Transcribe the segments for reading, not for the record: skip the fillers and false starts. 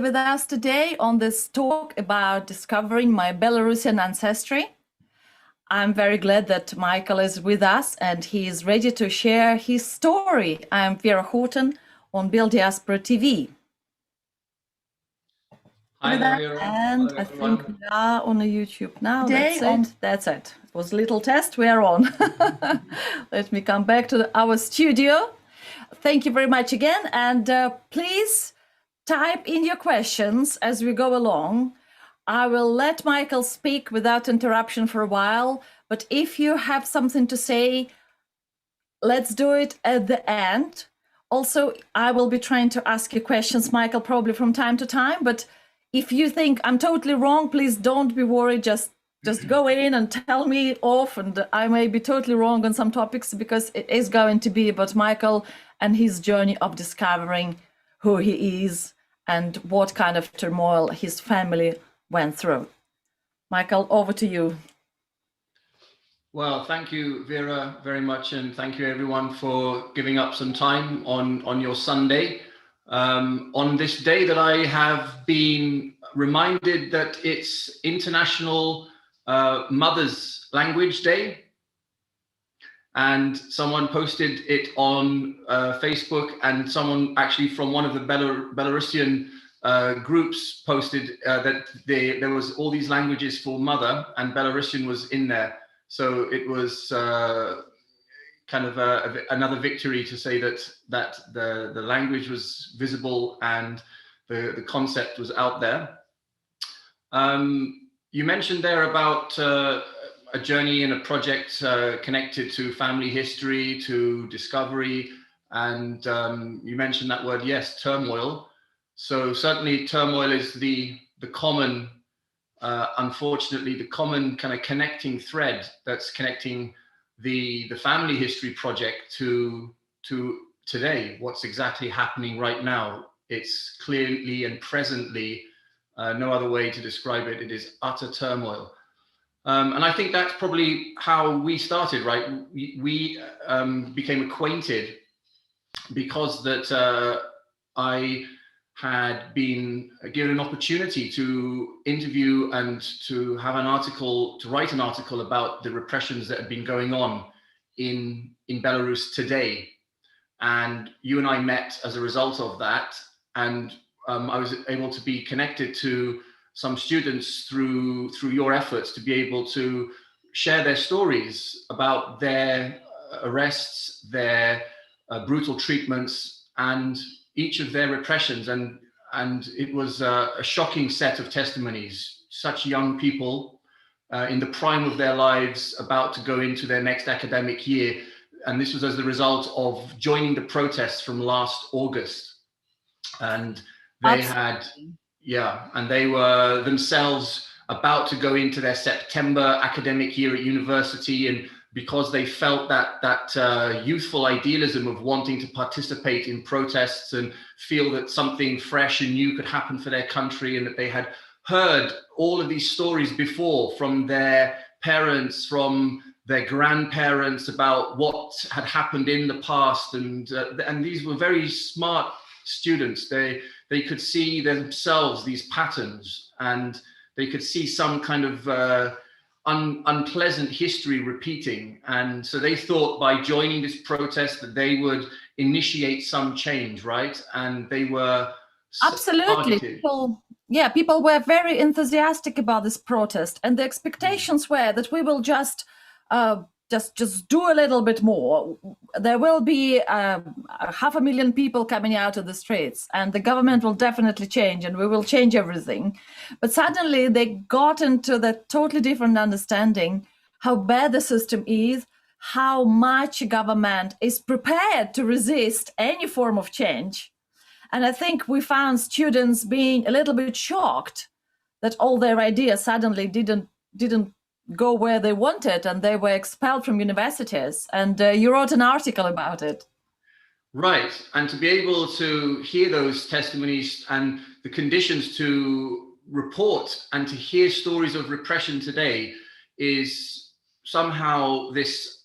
with us today on this talk about discovering my Belarusian ancestry. I'm very glad that Michael is with us and he is ready to share his story. I'm Vera Horton on Bill Diaspora TV. Hi there, Vera. And hello, I think we are on a YouTube now. Today That's it. It was a little test. We are on. Let me come back to our studio. Thank you very much again. And please type in your questions as we go along. I will let Michael speak without interruption for a while. But if you have something to say, let's do it at the end. Also, I will be trying to ask you questions, Michael, probably from time to time. But if you think I'm totally wrong, please don't be worried. Just go in and tell me off, and I may be totally wrong on some topics because it is going to be about Michael and his journey of discovering who he is and what kind of turmoil his family went through. Michael, over to you. Well, thank you, Vera, very much, and thank you everyone for giving up some time on your Sunday. On this day that I have been reminded that it's International Mother's Language Day, and someone posted it on Facebook, and someone actually from one of the Belarusian groups posted that there was all these languages for mother, and Belarusian was in there. So it was kind of another victory to say that the language was visible and the concept was out there. You mentioned there about a journey and a project connected to family history, to discovery, and you mentioned that word, yes, turmoil. So certainly turmoil is the common, unfortunately, the common kind of connecting thread that's connecting the family history project to today. What's exactly happening right now? It's clearly and presently, no other way to describe it. It is utter turmoil. And I think that's probably how we started, right? We became acquainted because that I had been given an opportunity to interview and to have an article, to write an article about the repressions that had been going on in Belarus today. And you and I met as a result of that. And I was able to be connected to some students through your efforts to be able to share their stories about their arrests, their brutal treatments, and each of their repressions. And it was a shocking set of testimonies. Such young people in the prime of their lives, about to go into their next academic year. And this was as the result of joining the protests from last August. And they and they were themselves about to go into their September academic year at university, and because they felt that youthful idealism of wanting to participate in protests and feel that something fresh and new could happen for their country, and that they had heard all of these stories before from their parents, from their grandparents about what had happened in the past, and these were very smart students. They could see themselves these patterns, and they could see some kind of unpleasant history repeating. And so they thought by joining this protest that they would initiate some change, right? And they were absolutely people were very enthusiastic about this protest, and the expectations were that we will just do a little bit more. There will be 500,000 people coming out of the streets, and the government will definitely change, and we will change everything. But suddenly they got into the totally different understanding how bad the system is, how much government is prepared to resist any form of change. And I think we found students being a little bit shocked that all their ideas suddenly didn't go where they wanted, and they were expelled from universities. And you wrote an article about it. Right. And to be able to hear those testimonies and the conditions to report and to hear stories of repression today is somehow this,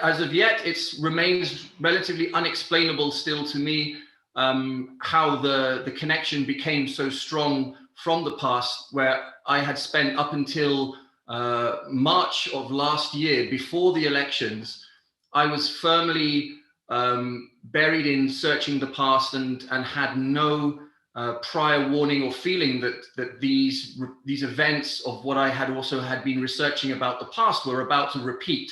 as of yet, it remains relatively unexplainable still to me. how the connection became so strong from the past, where I had spent up until March of last year, before the elections, I was firmly buried in searching the past and had no prior warning or feeling that these events of what I had also had been researching about the past were about to repeat.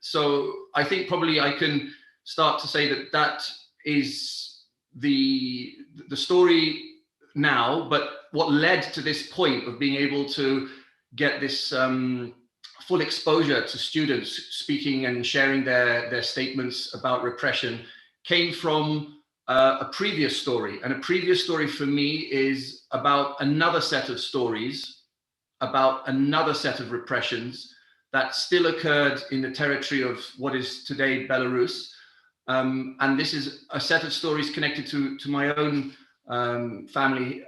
So I think probably I can start to say that that is the story now, but what led to this point of being able to get this full exposure to students speaking and sharing their statements about repression came from a previous story. And a previous story for me is about another set of stories, about another set of repressions that still occurred in the territory of what is today Belarus. And this is a set of stories connected to my own family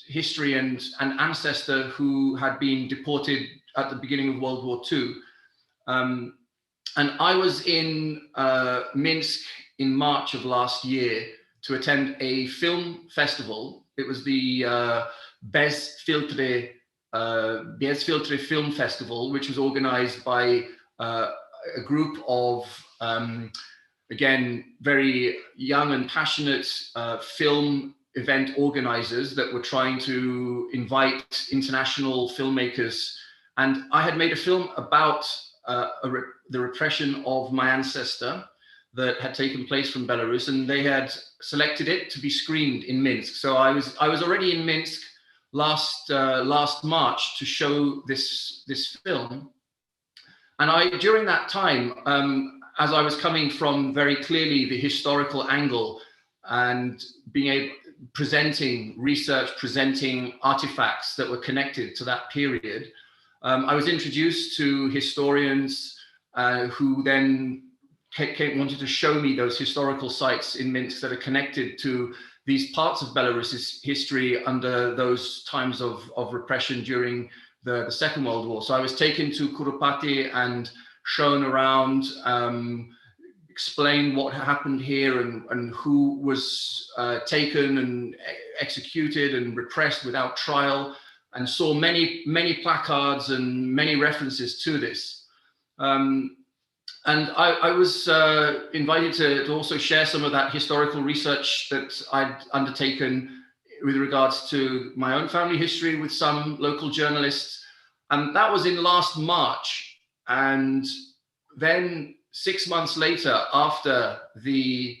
history and an ancestor who had been deported at the beginning of World War II. And I was in Minsk in March of last year to attend a film festival. It was the filtry Film Festival, which was organized by a group of, again, very young and passionate film event organizers that were trying to invite international filmmakers. And I had made a film about the repression of my ancestor that had taken place from Belarus, and they had selected it to be screened in Minsk. So I was already in Minsk last March to show this film. And during that time, as I was coming from very clearly the historical angle and presenting research, presenting artifacts that were connected to that period, I was introduced to historians who then wanted to show me those historical sites in Minsk that are connected to these parts of Belarus's history under those times of repression during the Second World War. So I was taken to Kuropaty and shown around, explained what happened here and who was taken and executed and repressed without trial, and saw many placards and many references to this. And I was invited to also share some of that historical research that I'd undertaken with regards to my own family history with some local journalists. And that was in last March. And then 6 months later, after the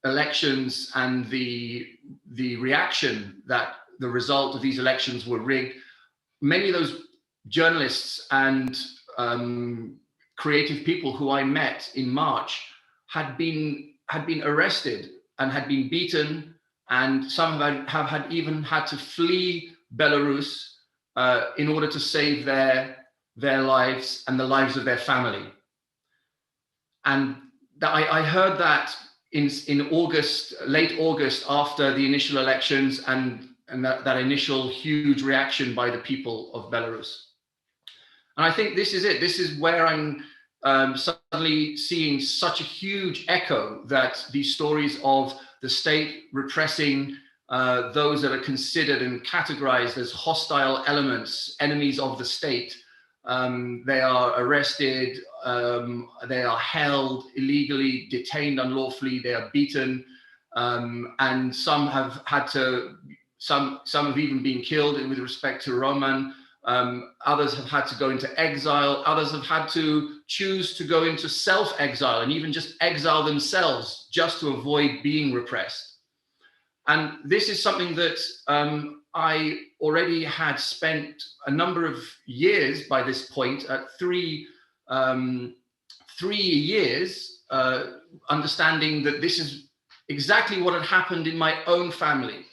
elections and the reaction that the result of these elections were rigged, many of those journalists and creative people who I met in March had been arrested and had been beaten, and some have even had to flee Belarus in order to save their lives and the lives of their family. And I heard that in August, late August, after the initial elections and that initial huge reaction by the people of Belarus. And I think this is it. This is where I'm suddenly seeing such a huge echo that these stories of the state repressing those that are considered and categorized as hostile elements, enemies of the state. They are arrested, they are held illegally, detained unlawfully, they are beaten, and some have had to, some have even been killed with respect to Roman. Others have had to go into exile. Others have had to choose to go into self-exile and even just exile themselves just to avoid being repressed. And this is something that I already had spent a number of years by this point, at three years, understanding that this is exactly what had happened in my own family.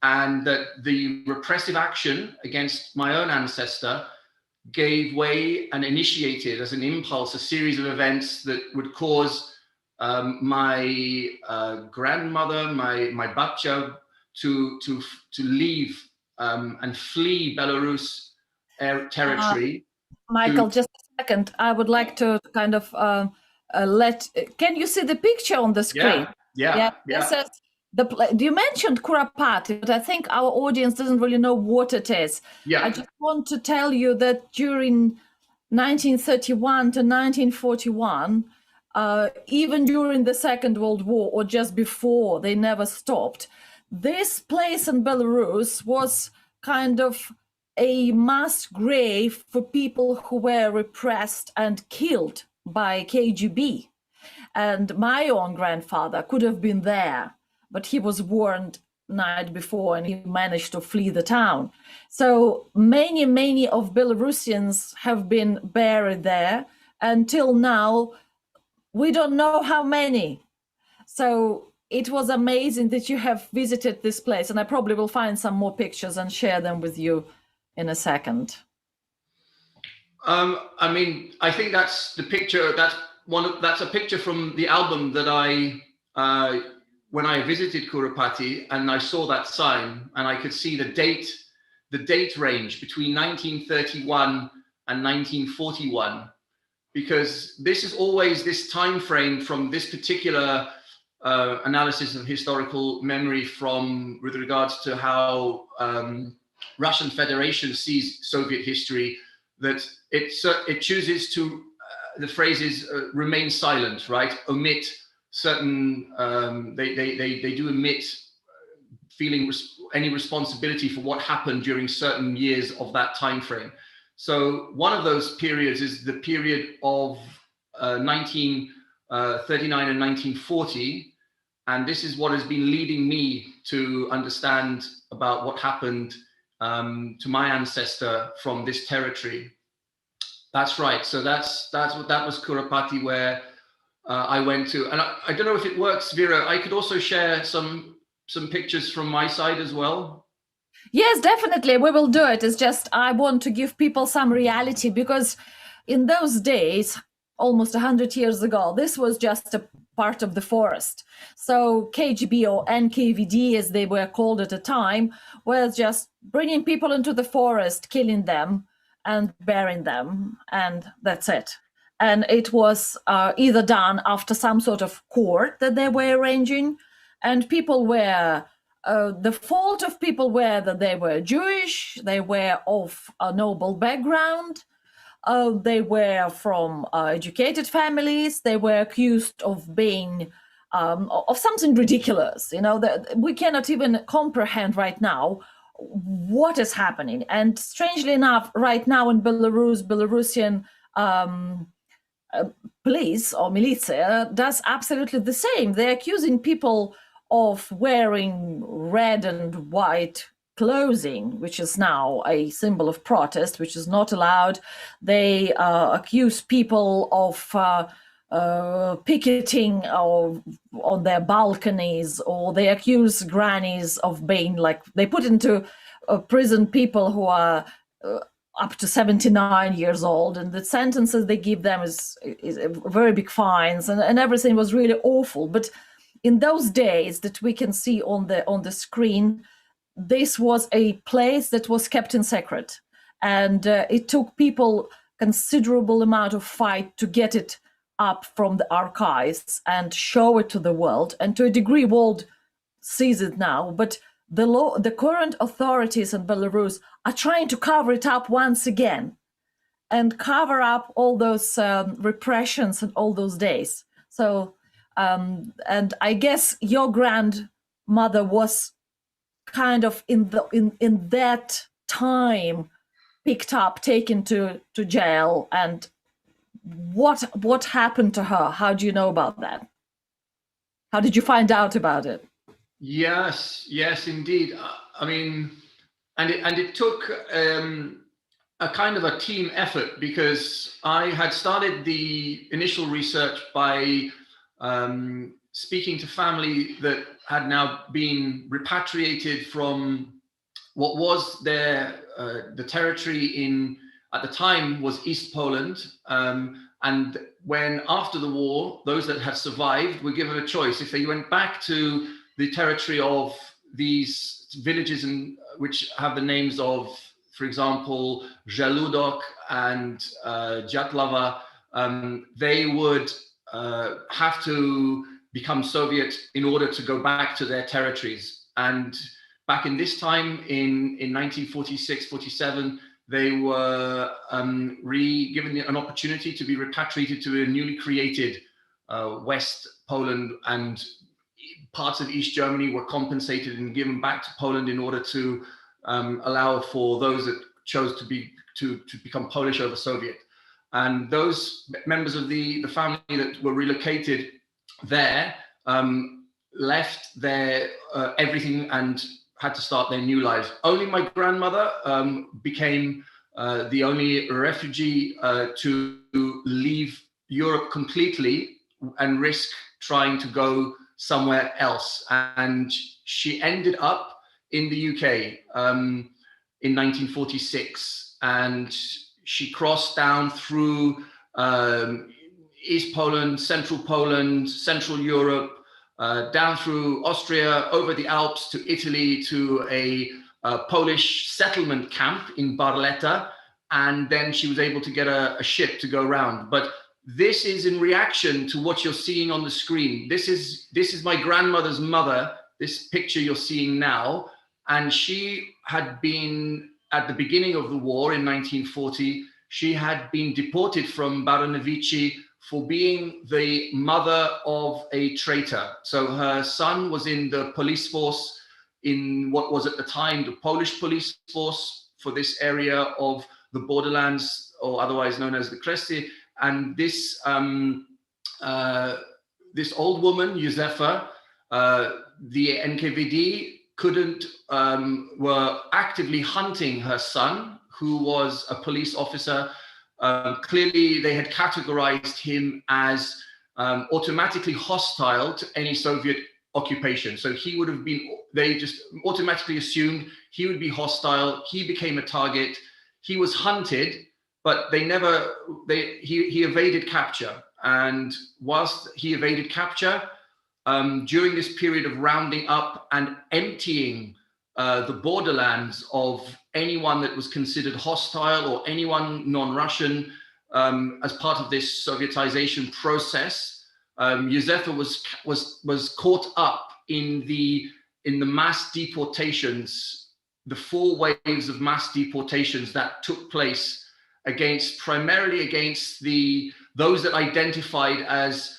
And that the repressive action against my own ancestor gave way and initiated as an impulse a series of events that would cause my grandmother, my babcia, to leave and flee Belarus territory. Michael, just a second. I would like to kind of can you see the picture on the screen? Yeah. This is you mentioned Kuropaty, but I think our audience doesn't really know what it is. Yeah. I just want to tell you that during 1931 to 1941, even during the Second World War or just before, they never stopped. This place in Belarus was kind of a mass grave for people who were repressed and killed by KGB. And my own grandfather could have been there, but he was warned night before and he managed to flee the town. So many of Belarusians have been buried there. Until now, we don't know how many. So it was amazing that you have visited this place, and I probably will find some more pictures and share them with you in a second. I mean, I think that's the picture. That's a picture from the album that I when I visited Kuropaty, and I saw that sign, and I could see the date range between 1931 and 1941, because this is always this time frame from this particular analysis of historical memory with regards to how Russian Federation sees Soviet history, that it chooses to the phrase is remain silent, right? Omit certain they do omit feeling any responsibility for what happened during certain years of that time frame. So one of those periods is the period of 1939 and 1940, and this is what has been leading me to understand about what happened to my ancestor from this territory. That's right. So that was Kuropaty, where I went to, and I don't know if it works, Vera. I could also share some pictures from my side as well. Yes, definitely, we will do it. It's just I want to give people some reality, because in those days, almost 100 years ago, this was just a part of the forest. So KGB or NKVD, as they were called at the time, was just bringing people into the forest, killing them and burying them, and that's it. And it was either done after some sort of court that they were arranging, and people were the fault of people were that they were Jewish, they were of a noble background, they were from educated families, they were accused of being of something ridiculous, that we cannot even comprehend right now what is happening. And strangely enough, right now in Belarus, Belarusian police or militia does absolutely the same. They're accusing people of wearing red and white clothing, which is now a symbol of protest, which is not allowed. They accuse people of picketing on their balconies, or they accuse grannies of being they put into prison people who are up to 79 years old, and the sentences they give them is very big fines, and everything was really awful. But in those days that we can see on the screen, this was a place that was kept in secret, and it took people considerable amount of fight to get it up from the archives and show it to the world. And to a degree, world sees it now, but the current authorities in Belarus are trying to cover it up once again, and cover up all those repressions and all those days. So, and I guess your grandmother was kind of in that time picked up, taken to jail. And what happened to her? How do you know about that? How did you find out about it? Yes, indeed. I mean, and it took a kind of a team effort, because I had started the initial research by speaking to family that had now been repatriated from what was the territory at the time was East Poland. And when after the war, those that had survived were given a choice. If they went back to the territory of these villages which have the names of, for example, Żeludok and Dziatlava, they would have to become Soviet in order to go back to their territories. And back in this time, in 1946, 47, they were given an opportunity to be repatriated to a newly created West Poland, and parts of East Germany were compensated and given back to Poland in order to allow for those that chose to become Polish over Soviet. And those members of the family that were relocated there left their everything and had to start their new lives. Only my grandmother became the only refugee to leave Europe completely and risk trying to go somewhere else. And she ended up in the UK in 1946. And she crossed down through East Poland, Central Europe, down through Austria, over the Alps to Italy, to a Polish settlement camp in Barletta, and then she was able to get a ship to go around. But this is in reaction to what you're seeing on the screen. This is my grandmother's mother, this picture you're seeing now, and she had been, at the beginning of the war in 1940, she had been deported from Baranowicz for being the mother of a traitor. So her son was in the police force, in what was at the time the Polish police force for this area of the borderlands, or otherwise known as the Kresy. And this this old woman, Józefa, the NKVD were actively hunting her son, who was a police officer. Clearly, they had categorized him as automatically hostile to any Soviet occupation. So he would have been, they just automatically assumed he would be hostile. He became a target. He was hunted, but he evaded capture. And whilst he evaded capture, during this period of rounding up and emptying the borderlands of anyone that was considered hostile or anyone non-Russian, as part of this Sovietization process, Józefa was caught up in the mass deportations, the 4 waves of mass deportations that took place primarily against those that identified as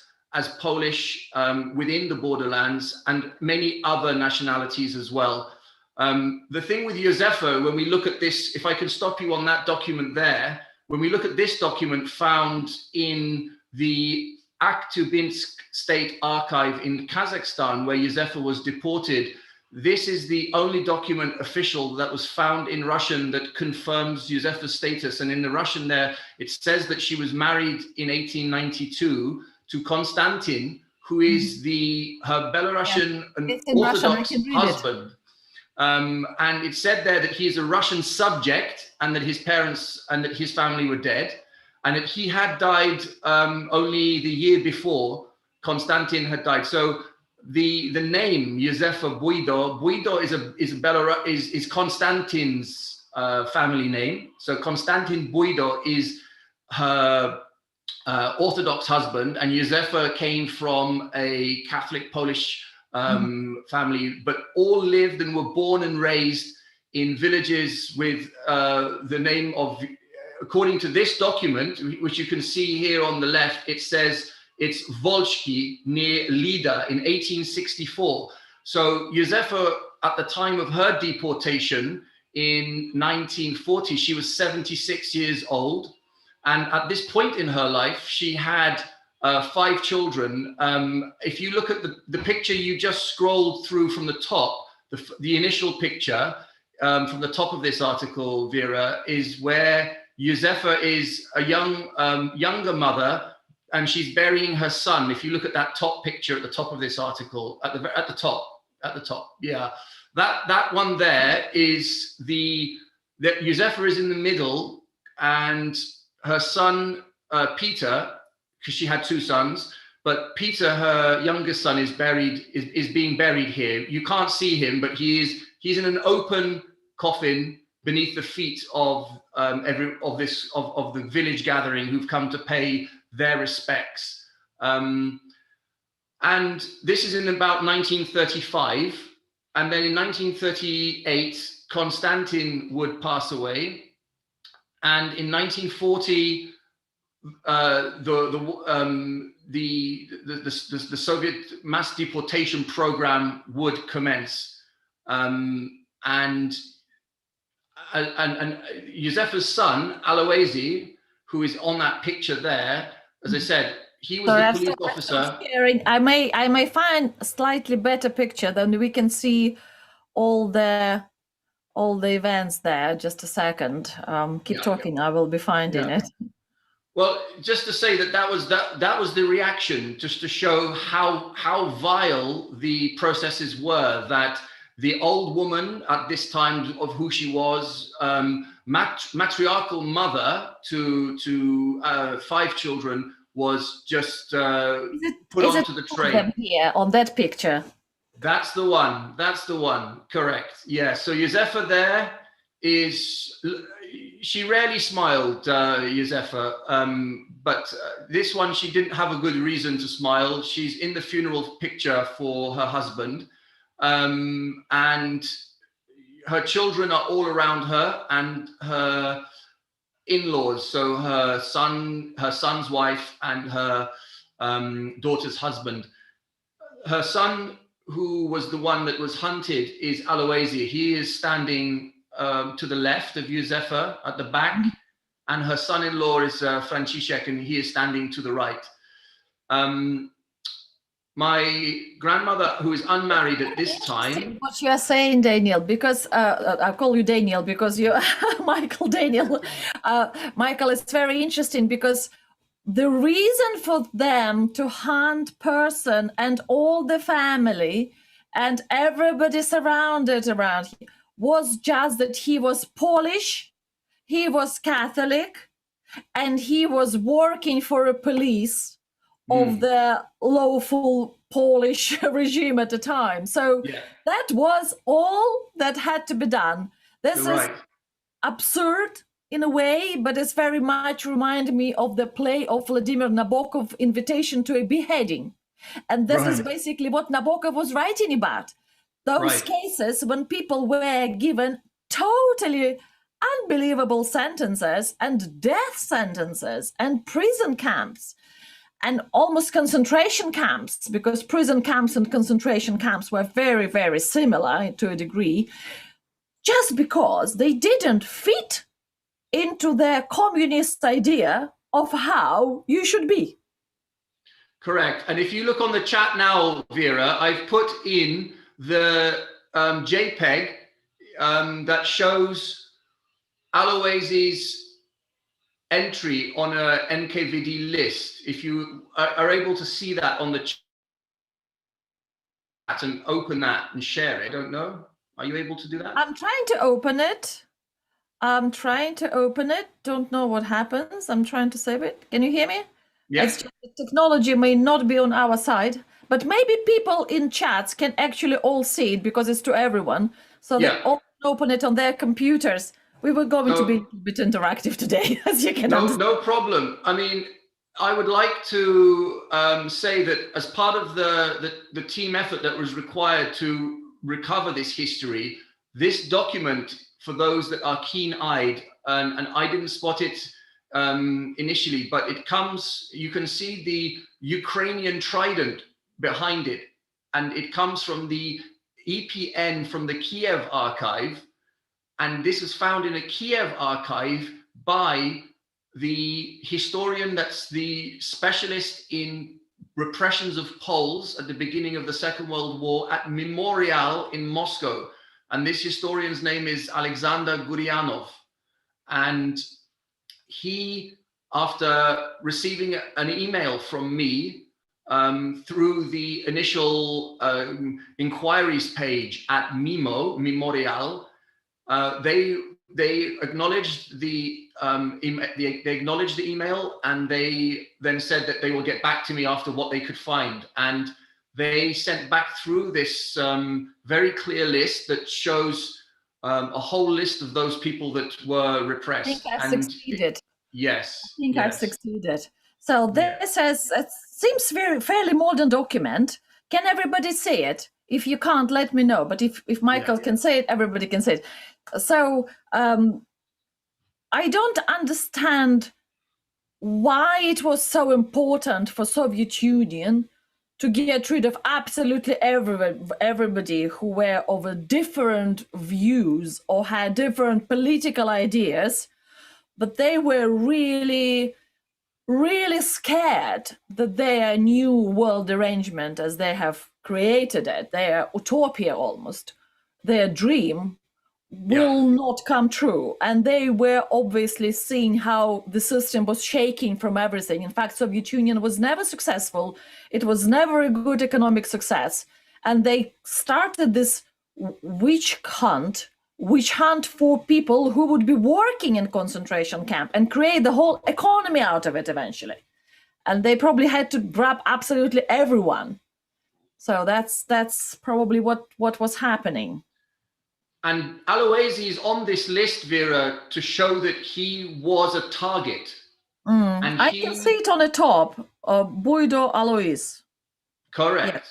Polish within the borderlands, and many other nationalities as well. The thing with Józefa, when we look at this, if I can stop you on that document there, when we look at this document found in the Aktubinsk State Archive in Kazakhstan, where Józefa was deported, this is the only document official that was found in Russian that confirms Józefa's status. And in the Russian there, it says that she was married in 1892 to Konstantin, who is her Belarusian and Orthodox husband. And it said there that he is a Russian subject, and that his parents and that his family were dead, and that he had died only the year before Konstantin had died. So the name Józefa Buido is Konstantin's family name. So Konstantin Buido is her Orthodox husband, and Józefa came from a Catholic Polish family, but all lived and were born and raised in villages with the name of, according to this document, which you can see here on the left, it says it's Volchki near Lida in 1864. So Józefa, at the time of her deportation in 1940, she was 76 years old. And at this point in her life, she had 5 children. If you look at the picture you just scrolled through from the top, the initial picture from the top of this article, Vera, is where Józefa is a younger mother, and she's burying her son. If you look at that top picture at the top of this article, at the top, yeah, that one there is that Józefa is in the middle, and her son Peter, because she had 2 sons, but Peter, her youngest son, is being buried here. You can't see him, but he's in an open coffin beneath the feet of the village gathering who've come to pay their respects. And this is in about 1935. And then in 1938, Konstantin would pass away. And in 1940, the Soviet mass deportation program would commence. And Józefa's son, Aloisi, who is on that picture there, as I said, he was the police officer. I may find a slightly better picture, then we can see all the events there. Just a second. Keep talking. I will be finding it. Well, just to say that was the reaction, just to show how vile the processes were. That the old woman at this time of who she was, matriarchal mother to 5 children, was just put onto the train. Here on that picture. That's the one. That's the one. Correct. Yeah. So Józefa there is. She rarely smiled, Józefa, but this one she didn't have a good reason to smile. She's in the funeral picture for her husband, and her children are all around her, and her in-laws, so her son's wife and her daughter's husband. Her son, who was the one that was hunted, is Aloisi. He is standing to the left of Józefa at the back, and her son-in-law is Franciszek, and he is standing to the right. My grandmother, who is unmarried at this time. What you are saying, Daniel, because I call you Daniel because you're Michael Daniel. Michael, it's very interesting because the reason for them to hunt person and all the family and everybody surrounded around him was just that he was Polish, he was Catholic, and he was working for a police of the lawful Polish regime at the time. So that was all that had to be done. This is absurd in a way, but it's very much reminded me of the play of Vladimir Nabokov, Invitation to a Beheading. And this is basically what Nabokov was writing about. Those cases when people were given totally unbelievable sentences and death sentences and prison camps and almost concentration camps, because prison camps and concentration camps were very, very similar to a degree, just because they didn't fit into their communist idea of how you should be. Correct. And if you look on the chat now, Vera, I've put in the JPEG that shows Aloisi's entry on a NKVD list. If you are able to see that on the chat and open that and share it, I don't know. Are you able to do that? I'm trying to open it. Don't know what happens. I'm trying to save it. Can you hear me? Yes. Yeah. The technology may not be on our side, but maybe people in chats can actually all see it because it's to everyone. So they all open it on their computers. We were going to be a bit interactive today, as you can understand. No problem. I mean, I would like to say that as part of the team effort that was required to recover this history, this document, for those that are keen-eyed, and I didn't spot it initially, but it comes, you can see the Ukrainian trident behind it, and it comes from the EPN from the Kiev archive. And this is found in a Kiev archive by the historian that's the specialist in repressions of Poles at the beginning of the Second World War at Memorial in Moscow. And this historian's name is Alexander Gurianov. And he, after receiving an email from me through the initial inquiries page at Memorial, they acknowledged the email, and they then said that they will get back to me after what they could find. And they sent back through this very clear list that shows a whole list of those people that were repressed. I think I've succeeded. Yes. I think I've succeeded. So this it seems fairly modern document. Can everybody see it? If you can't, let me know. But if Michael can say it, everybody can say it. So I don't understand why it was so important for Soviet Union to get rid of absolutely everybody who were of different views or had different political ideas, but they were really scared that their new world arrangement, as they have created it, their utopia almost, their dream, will not come true. And they were obviously seeing how the system was shaking from everything. In fact, Soviet Union was never successful. It was never a good economic success. And they started this witch hunt for people who would be working in concentration camp and create the whole economy out of it eventually. And they probably had to grab absolutely everyone. So that's probably what was happening. And Aloisi is on this list, Vera, to show that he was a target. And I can see it on the top, Buido Alois. Correct. Yes.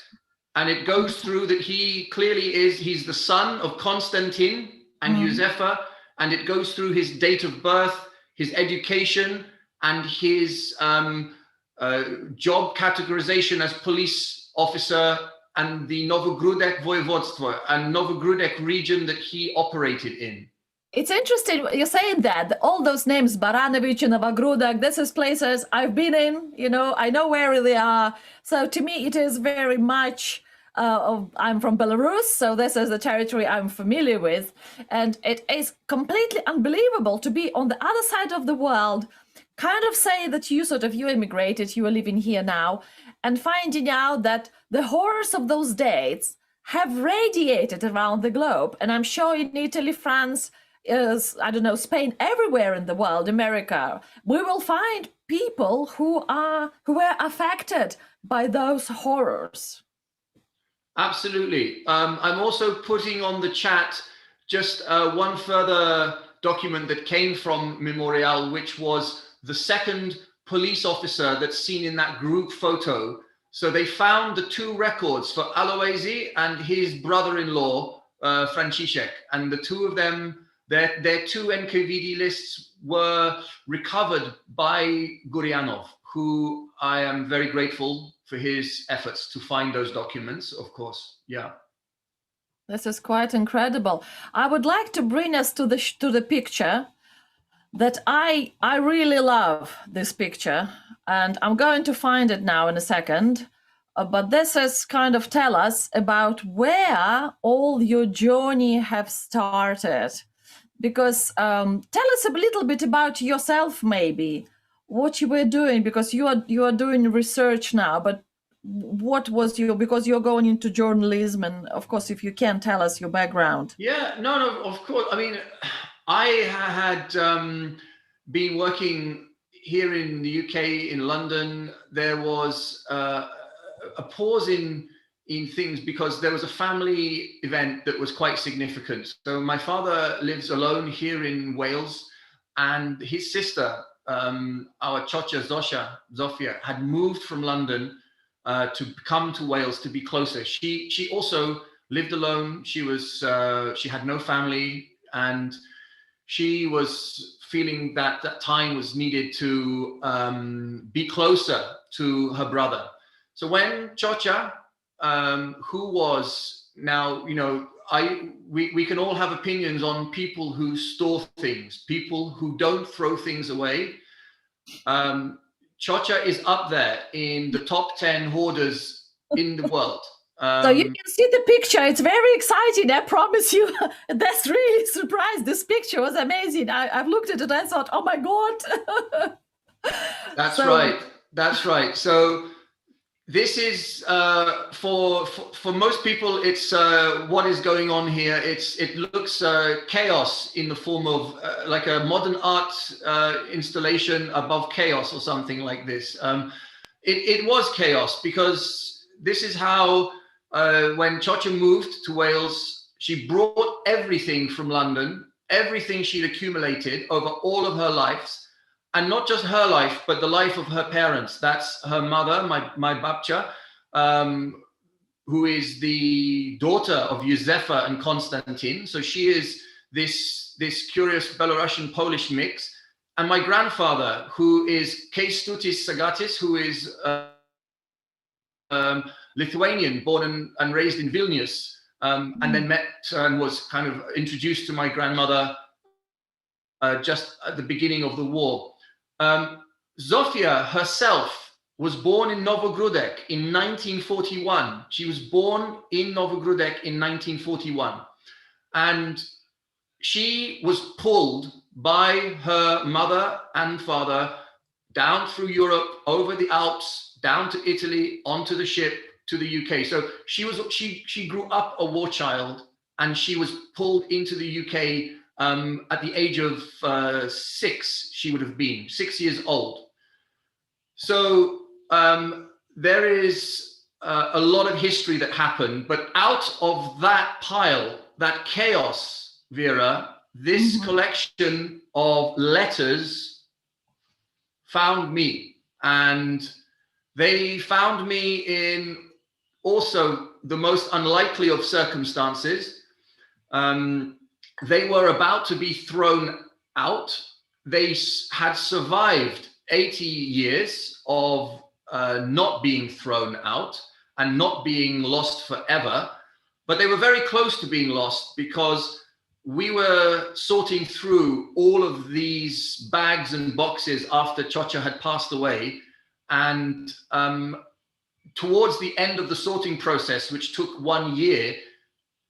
And it goes through that he clearly he's the son of Konstantin and Józefa, and it goes through his date of birth, his education, and his job categorization as police officer and the Novogrudek Voivodstvo and Novogrudek region that he operated in. It's interesting you're saying that all those names, Baranovich and Novogrudek, this is places I've been in, I know where they are. So to me, it is very much, I'm from Belarus, so this is the territory I'm familiar with. And it is completely unbelievable to be on the other side of the world, kind of say that you immigrated, you are living here now, and finding out that the horrors of those days have radiated around the globe. And I'm sure in Italy, France, Spain, everywhere in the world, America, we will find people who were affected by those horrors. Absolutely. I'm also putting on the chat just one further document that came from Memorial, which was the second police officer that's seen in that group photo. So they found the two records for Aloisi and his brother-in-law, Franciszek, and the two of them, their two NKVD lists were recovered by Gurianov, who I am very grateful for his efforts to find those documents, of course. Yeah. This is quite incredible. I would like to bring us to the picture that I really love this picture, and I'm going to find it now in a second. But this is kind of tell us about where all your journey have started. Because tell us a little bit about yourself, maybe what you were doing, because you are doing research now. But what was because you're going into journalism, and of course, if you can tell us your background. Yeah, no, of course. I mean, I had been working here in the UK, in London. There was a pause in things because there was a family event that was quite significant. So my father lives alone here in Wales, and his sister, our Ciocia Zofia, had moved from London to come to Wales to be closer. She also lived alone. She had no family, and she was feeling that time was needed to be closer to her brother. So when Ciocia, who was now, we can all have opinions on people who store things, people who don't throw things away. Ciocia is up there in the top 10 hoarders in the world. So you can see the picture. It's very exciting. I promise you. That's really surprised. This picture was amazing. I've looked at it and I thought, oh my God. That's right. That's right. So this is for most people, it's what is going on here. It looks chaos in the form of like a modern art installation above chaos or something like this. It was chaos because this is how when Ciocia moved to Wales, she brought everything from London, everything she'd accumulated over all of her lives, and not just her life, but the life of her parents. That's her mother, my babcia, who is the daughter of Józefa and Konstantin. So she is this curious Belarusian Polish mix. And my grandfather, who is Kęstutis Sagatis, who is Lithuanian, born and raised in Vilnius, and then met and was kind of introduced to my grandmother just at the beginning of the war. Zofia herself was born in Novogródek in 1941. She was born in Novogródek in 1941. And she was pulled by her mother and father down through Europe, over the Alps, down to Italy, onto the ship to the UK. So she grew up a war child, and she was pulled into the UK at the age of 6. She would have been 6 years old. So there is a lot of history that happened, but out of that pile, that chaos, Vera, this collection of letters found me, and they found me in also the most unlikely of circumstances. They were about to be thrown out. They had survived 80 years of not being thrown out and not being lost forever, but they were very close to being lost, because we were sorting through all of these bags and boxes after Ciocia had passed away. And towards the end of the sorting process, which took 1 year,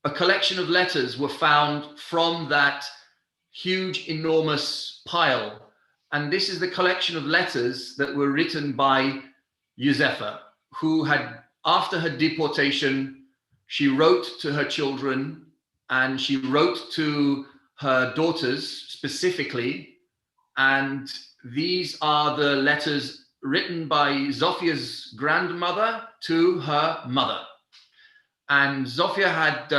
a collection of letters were found from that huge, enormous pile. And this is the collection of letters that were written by Józefa, who had, after her deportation, she wrote to her children, and she wrote to her daughters specifically. And these are the letters written by Zofia's grandmother to her mother. And Zofia had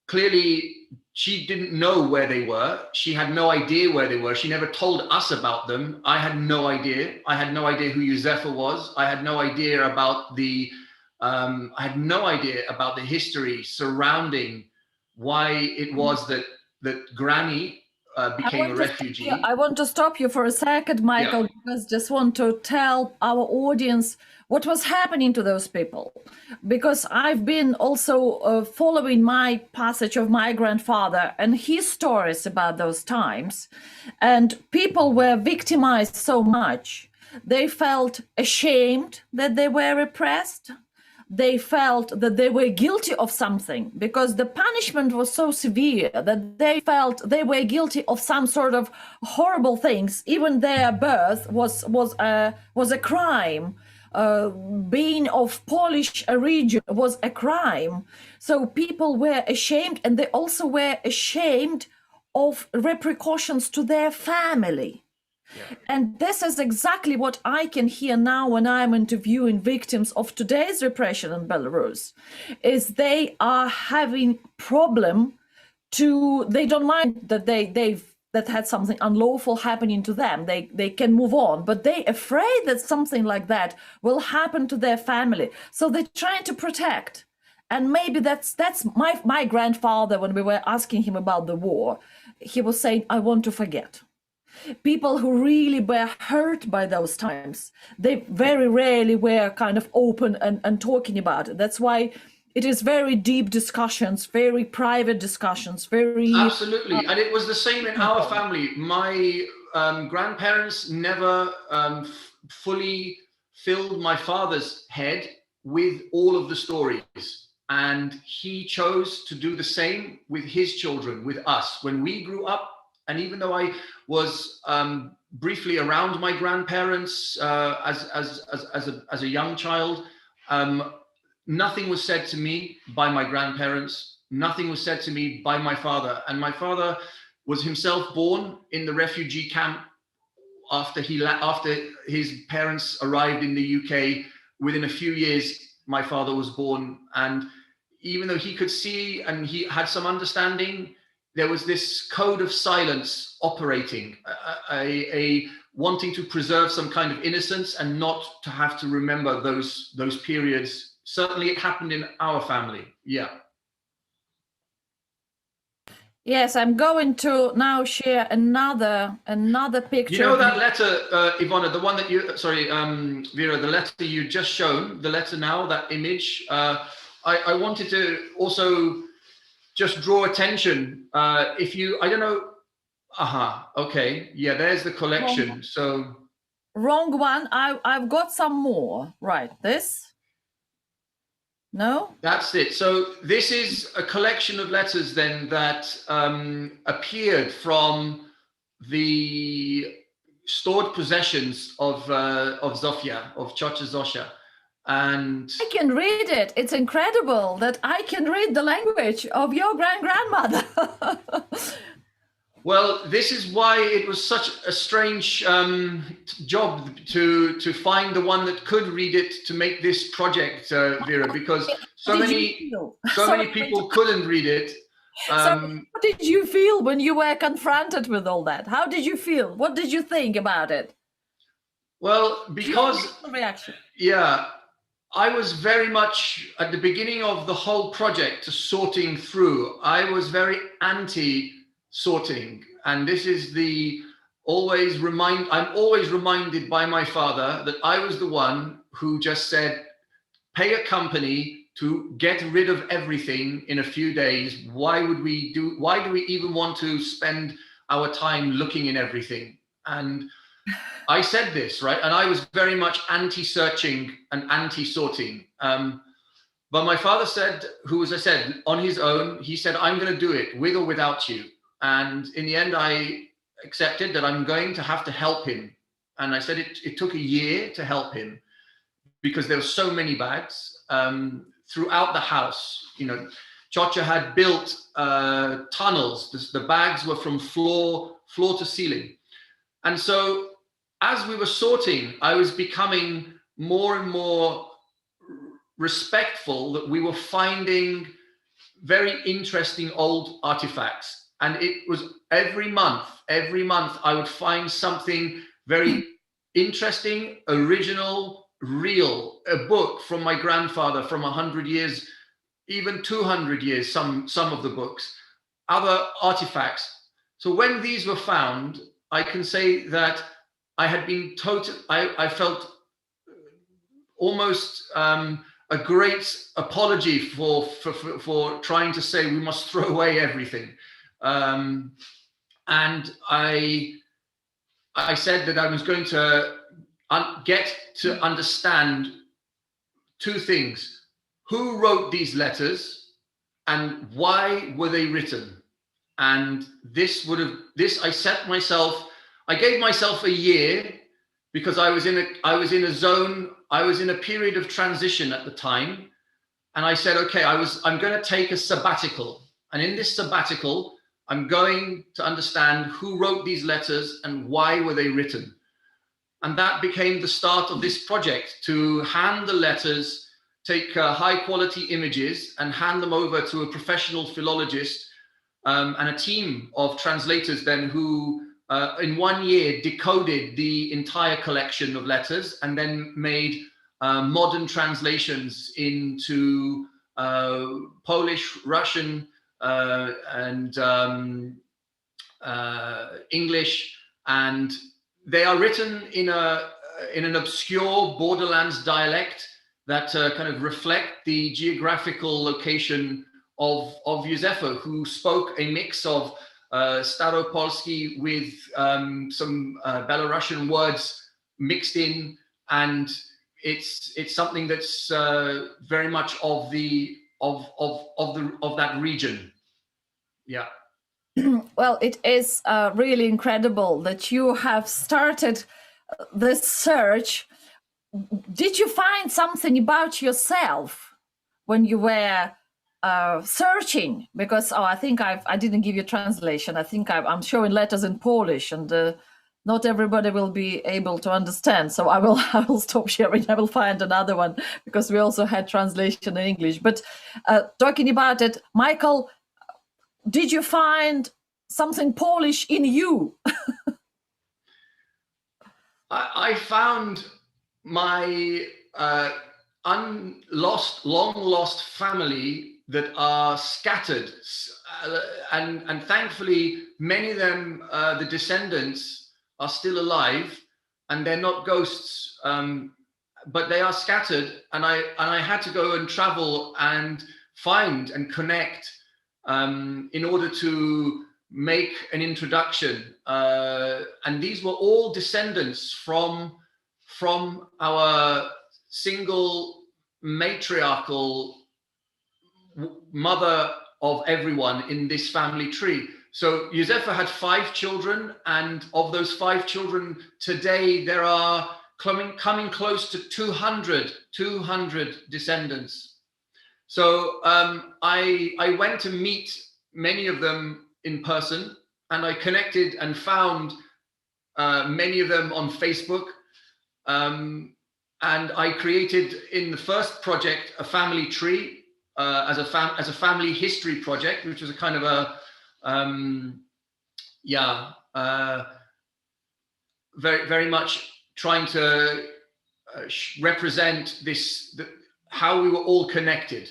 clearly, she didn't know where they were. She had no idea where they were. She never told us about them. I had no idea. I had no idea who Józefa was. I had no idea about the history surrounding why it was that Granny became a refugee. I want to stop you for a second, Michael, because just want to tell our audience what was happening to those people. Because I've been also following my passage of my grandfather and his stories about those times. And people were victimized so much. They felt ashamed that they were repressed. They felt that they were guilty of something, because the punishment was so severe that they felt they were guilty of some sort of horrible things. Even their birth was a crime. Being of Polish origin was a crime. So people were ashamed, and they also were ashamed of repercussions to their family. Yeah. And this is exactly what I can hear now when I'm interviewing victims of today's repression in Belarus, is they are having problem they don't mind that that had something unlawful happening to them. They can move on, but they're afraid that something like that will happen to their family. So they're trying to protect. And maybe that's my grandfather, when we were asking him about the war, he was saying, I want to forget. People who really were hurt by those times, they very rarely were kind of open and talking about it. That's why it is very deep discussions, very private discussions, very... Absolutely. And it was the same in our family. My grandparents never fully filled my father's head with all of the stories. And he chose to do the same with his children, with us. When we grew up, and even though I was briefly around my grandparents as a young child, nothing was said to me by my grandparents. Nothing was said to me by my father. And my father was himself born in the refugee camp after his parents arrived in the UK. Within a few years, my father was born. And even though he could see and he had some understanding, there was this code of silence operating, a wanting to preserve some kind of innocence and not to have to remember those periods. Certainly it happened in our family. Yeah. Yes, I'm going to now share another picture. You know that letter, Ivona, the one that you, sorry, Vera, the letter you just shown, the letter now, that image, I wanted to also just draw attention. If you, I don't know, okay, yeah, there's the collection. Wrong. So wrong one. I've got some more. Right, this. No? That's it. So this is a collection of letters then that appeared from the stored possessions of Zofia, of Ciocia Zosia. And I can read it. It's incredible that I can read the language of your grandmother. well, this is why it was such a strange job to find the one that could read it to make this project, Vera, because so many people couldn't read it. So what did you feel when you were confronted with all that? How did you feel? What did you think about it? Well, because reaction. Yeah, I was very much at the beginning of the whole project sorting through. I was very anti-sorting, and this is I'm always reminded by my father that I was the one who just said, pay a company to get rid of everything in a few days. Why do we even want to spend our time looking in everything? And I said this, right? And I was very much anti-searching and anti-sorting. But my father said, who, as I said, on his own, he said, I'm going to do it with or without you. And in the end, I accepted that I'm going to have to help him. And I said it took a year to help him because there were so many bags throughout the house. You know, Ciocia had built tunnels. The bags were from floor to ceiling. And so as we were sorting, I was becoming more and more respectful that we were finding very interesting old artifacts. And it was every month I would find something very interesting, original, real, a book from my grandfather from 100 years, even 200 years, some of the books, other artifacts. So when these were found, I can say that I had been I felt almost a great apology for trying to say we must throw away everything. And I said that I was going to get to understand two things: who wrote these letters and why were they written. And I gave myself a year because I was in a period of transition at the time. And I said, okay, I'm going to take a sabbatical. And in this sabbatical, I'm going to understand who wrote these letters and why were they written. And that became the start of this project, to hand the letters, take high quality images and hand them over to a professional philologist and a team of translators then who in 1 year decoded the entire collection of letters and then made modern translations into Polish, Russian, and English, and they are written in an obscure borderlands dialect that kind of reflect the geographical location of Józefa, who spoke a mix of Staropolski with some Belarusian words mixed in, and it's something that's very much of that region. Yeah. Well, it is really incredible that you have started this search. Did you find something about yourself when you were searching? Because I think I didn't give you translation. I think I'm showing letters in Polish, and not everybody will be able to understand. So I will stop sharing. I will find another one because we also had translation in English. But talking about it, Michael, did you find something Polish in you? I found my long lost family that are scattered, and thankfully many of them, the descendants, are still alive, and they're not ghosts, but they are scattered. And I had to go and travel and find and connect in order to make an introduction, and these were all descendants from our single matriarchal mother of everyone in this family tree. So Józefa had 5 children, and of those 5 children today there are coming close to 200 descendants. So I went to meet many of them in person, and I connected and found many of them on Facebook, and I created in the first project a family tree as a family history project, which was a kind of a very much trying to represent how we were all connected.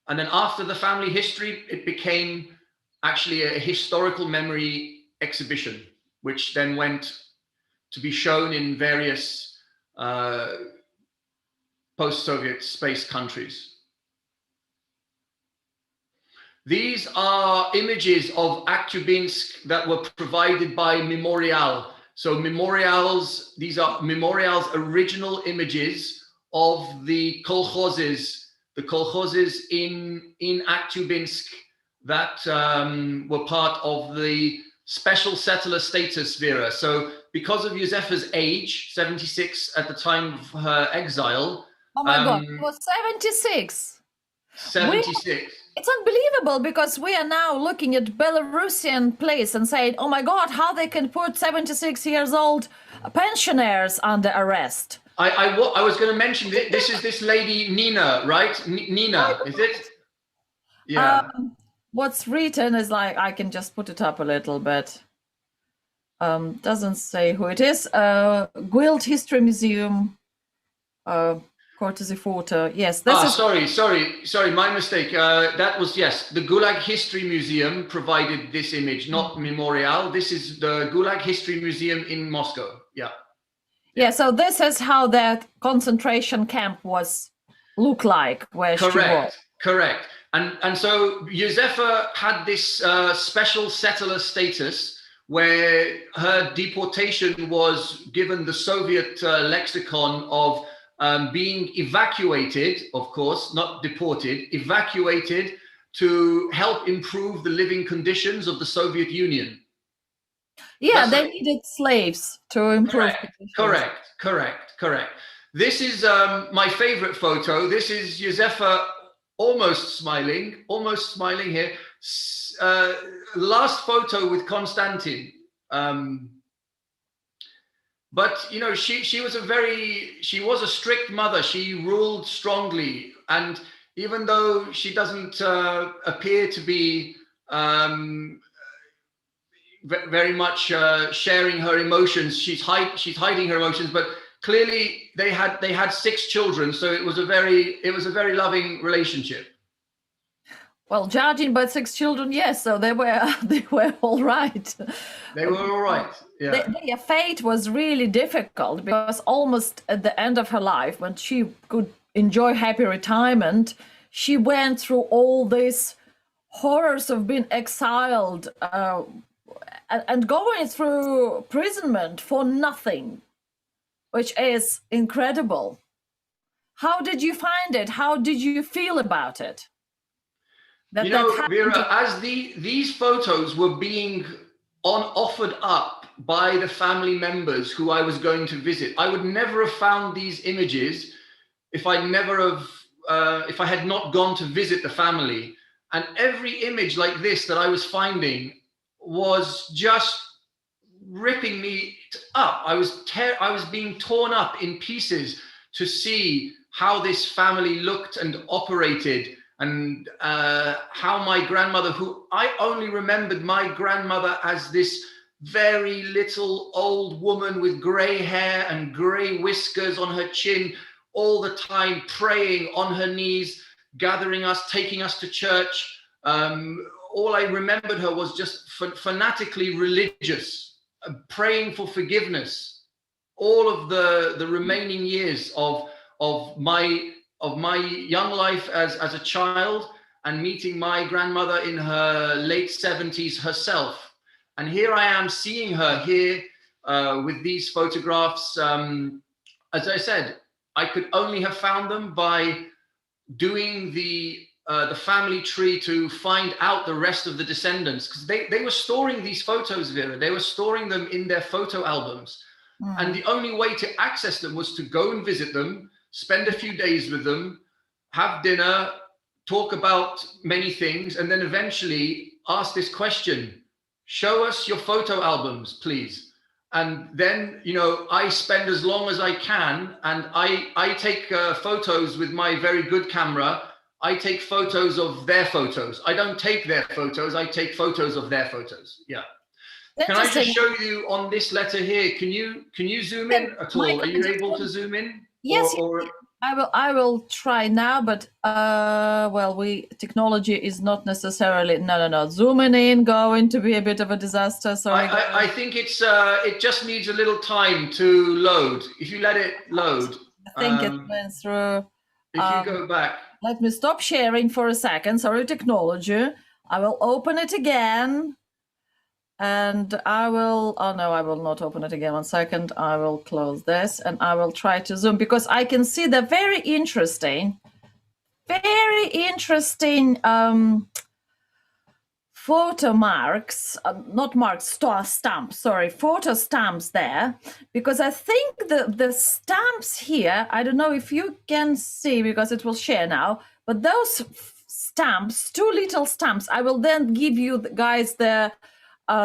And then after the family history, it became actually a historical memory exhibition, which then went to be shown in various post-Soviet space countries. These are images of Aktubinsk that were provided by Memorial. So memorials, these are Memorial's original images of the kolkhozes in Aktubinsk that were part of the special settler status, Vera. So because of Józefa's age, 76 at the time of her exile. Oh my God, it was 76. 76. It's unbelievable, because we are now looking at Belarusian place and saying, oh my God, how they can put 76 years old pensioners under arrest. I was going to mention this is this lady Nina, right? Nina, is it? Yeah. What's written is like, I can just put it up a little bit. Doesn't say who it is. Guild History Museum, courtesy photo. Yes, this is. Sorry, my mistake. That was, yes, the Gulag History Museum provided this image, not Memorial. This is the Gulag History Museum in Moscow. Yeah. Yeah, so this is how that concentration camp look like, where she was. Correct. And so Józefa had this special settler status where her deportation was given the Soviet lexicon of being evacuated, of course, not deported, evacuated to help improve the living conditions of the Soviet Union. Yeah, they needed slaves to improve. Correct. This is my favorite photo. This is Józefa almost smiling here. Last photo with Konstantin. But you know, she was a strict mother. She ruled strongly, and even though she doesn't appear to be very much sharing her emotions, she's hiding her emotions, but clearly they had 6 children, so it was a very loving relationship. Well, judging by 6 children, yes, so they were all right. They were all right. Yeah. Their fate was really difficult, because almost at the end of her life, when she could enjoy happy retirement, she went through all these horrors of being exiled and going through imprisonment for nothing, which is incredible. How did you find it? How did you feel about it? Vera, as these photos were being offered up by the family members who I was going to visit, I would never have found these images if I had not gone to visit the family. And every image like this that I was finding was just ripping me up. I was being torn up in pieces to see how this family looked and operated. and how my grandmother, who I only remembered my grandmother as this very little old woman with gray hair and gray whiskers on her chin, all the time praying on her knees, gathering us, taking us to church. All I remembered her was just fanatically religious, praying for forgiveness. All of the remaining years of my young life as a child, and meeting my grandmother in her late 70s herself. And here I am seeing her here with these photographs. As I said, I could only have found them by doing the family tree to find out the rest of the descendants, because they were storing these photos, Vera. They were storing them in their photo albums. And the only way to access them was to go and visit them, spend a few days with them, have dinner, talk about many things, and then eventually ask this question: show us your photo albums, please. And then, you know, I spend as long as I can, and I take photos with my very good camera. I take photos of their photos. I don't take their photos, I take photos of their photos. Yeah. Can I just show you on this letter here? Can you zoom in at all? Are you able to zoom in? Yes, I will try now, but well, technology is not necessarily no zooming in going to be a bit of a disaster. So I think it just needs a little time to load. If you let it load, I think it went through. If you go back, let me stop sharing for a second. Sorry, technology. I will open it again. And I will, oh no, I will not open it again. 1 second. I will close this and I will try to zoom, because I can see the very interesting photo marks, not marks, stamps, sorry, photo stamps there. Because I think the stamps here, I don't know if you can see because it will share now, but those stamps, 2 little stamps, I will then give you guys the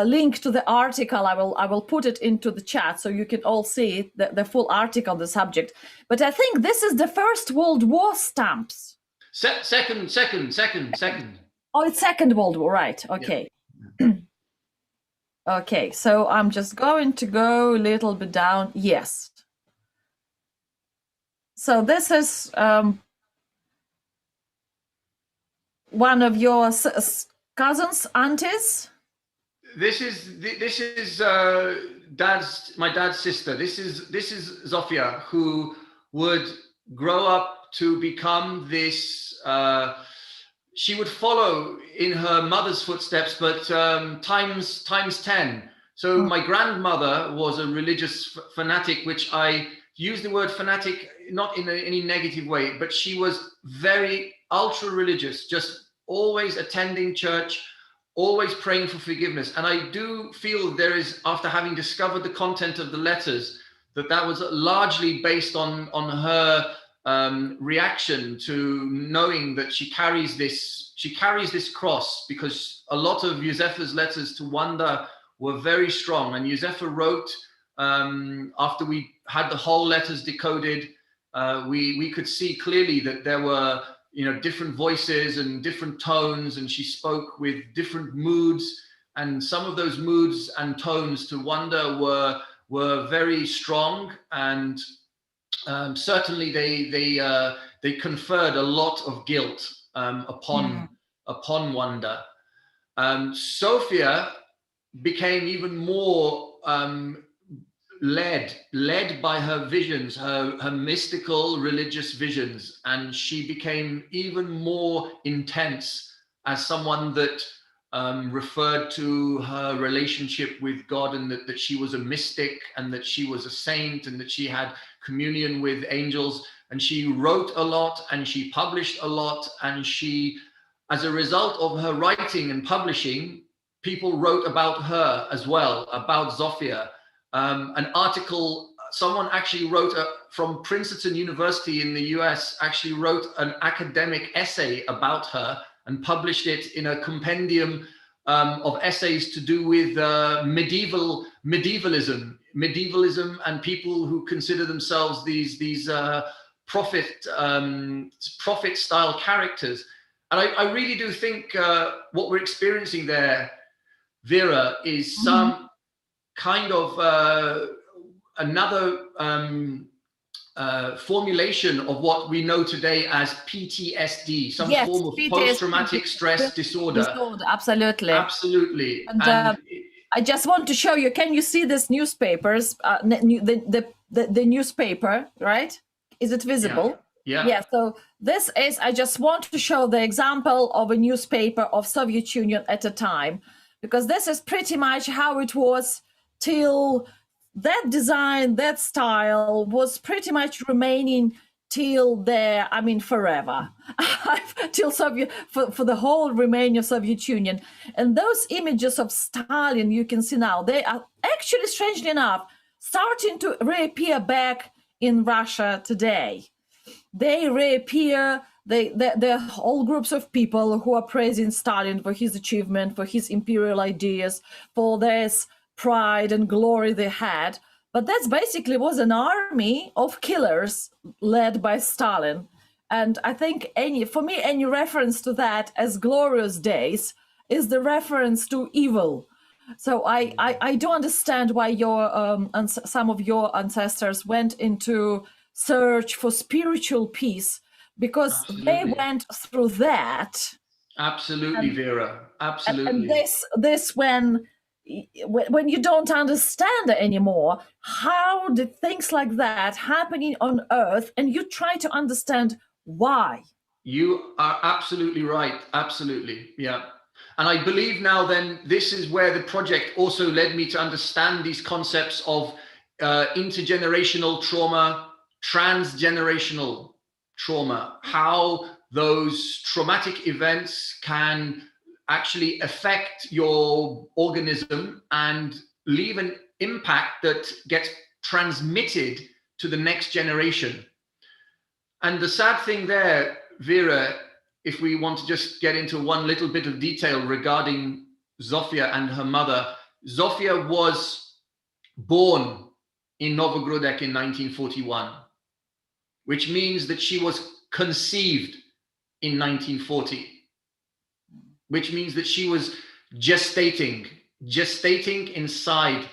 link to the article. I will put it into the chat so you can all see the full article on the subject. But I think this is the First World War stamps. Second. Oh, it's Second World War, right? Okay. Yeah. Okay, so I'm just going to go a little bit down. Yes. So this is one of your cousins, aunties. This is my dad's sister. This is Zofia, who would grow up to become this. She would follow in her mother's footsteps, but times 10. So my grandmother was a religious fanatic, which I use the word fanatic not in any negative way, but she was very ultra religious, just always attending church, always praying for forgiveness. And I do feel there is, after having discovered the content of the letters, that was largely based on her reaction to knowing that she carries this cross, because a lot of Józefa's letters to Wanda were very strong. And Józefa wrote, after we had the whole letters decoded, we could see clearly that there were, you know, different voices and different tones, and she spoke with different moods, and some of those moods and tones to Wanda were very strong, and certainly they conferred a lot of guilt upon Wanda. Sophia became even more led by her visions, her mystical religious visions, and she became even more intense as someone that referred to her relationship with God, and that she was a mystic, and that she was a saint, and that she had communion with angels. And she wrote a lot, and she published a lot, and she, as a result of her writing and publishing, people wrote about her as well, about Zofia. An article, someone actually wrote from Princeton University in the US, actually wrote an academic essay about her and published it in a compendium of essays to do with medievalism and people who consider themselves these prophet style characters. And I really do think what we're experiencing there, Vera, is some kind of another formulation of what we know today as PTSD, some Yes, form of PTSD, post-traumatic stress disorder. Absolutely. Absolutely. And I just want to show you, can you see this newspapers, the newspaper, right? Is it visible? Yeah. Yeah, so this is, I just want to show the example of a newspaper of Soviet Union at a time, because this is pretty much how it was till that design, that style was pretty much remaining till there, I mean, forever, till Soviet, for the whole remaining of Soviet Union. And those images of Stalin you can see now, they are actually, strangely enough, starting to reappear back in Russia today. They reappear, they're whole groups of people who are praising Stalin for his achievement, for his imperial ideas, for this pride and glory they had. But that's basically was an army of killers led by Stalin. And I think for me, any reference to that as glorious days is the reference to evil. So I do understand why some of your ancestors went into search for spiritual peace, because they went through that. Absolutely, Vera. Absolutely. And this when you don't understand anymore, how did things like that happening on Earth, and you try to understand why. You are absolutely right. Absolutely. Yeah. And I believe now then this is where the project also led me to understand these concepts of intergenerational trauma, transgenerational trauma, how those traumatic events can actually affect your organism and leave an impact that gets transmitted to the next generation. And the sad thing there, Vera, if we want to just get into one little bit of detail regarding Zofia and her mother, Zofia was born in Novogrodek in 1941, which means that she was conceived in 1940, which means that she was gestating inside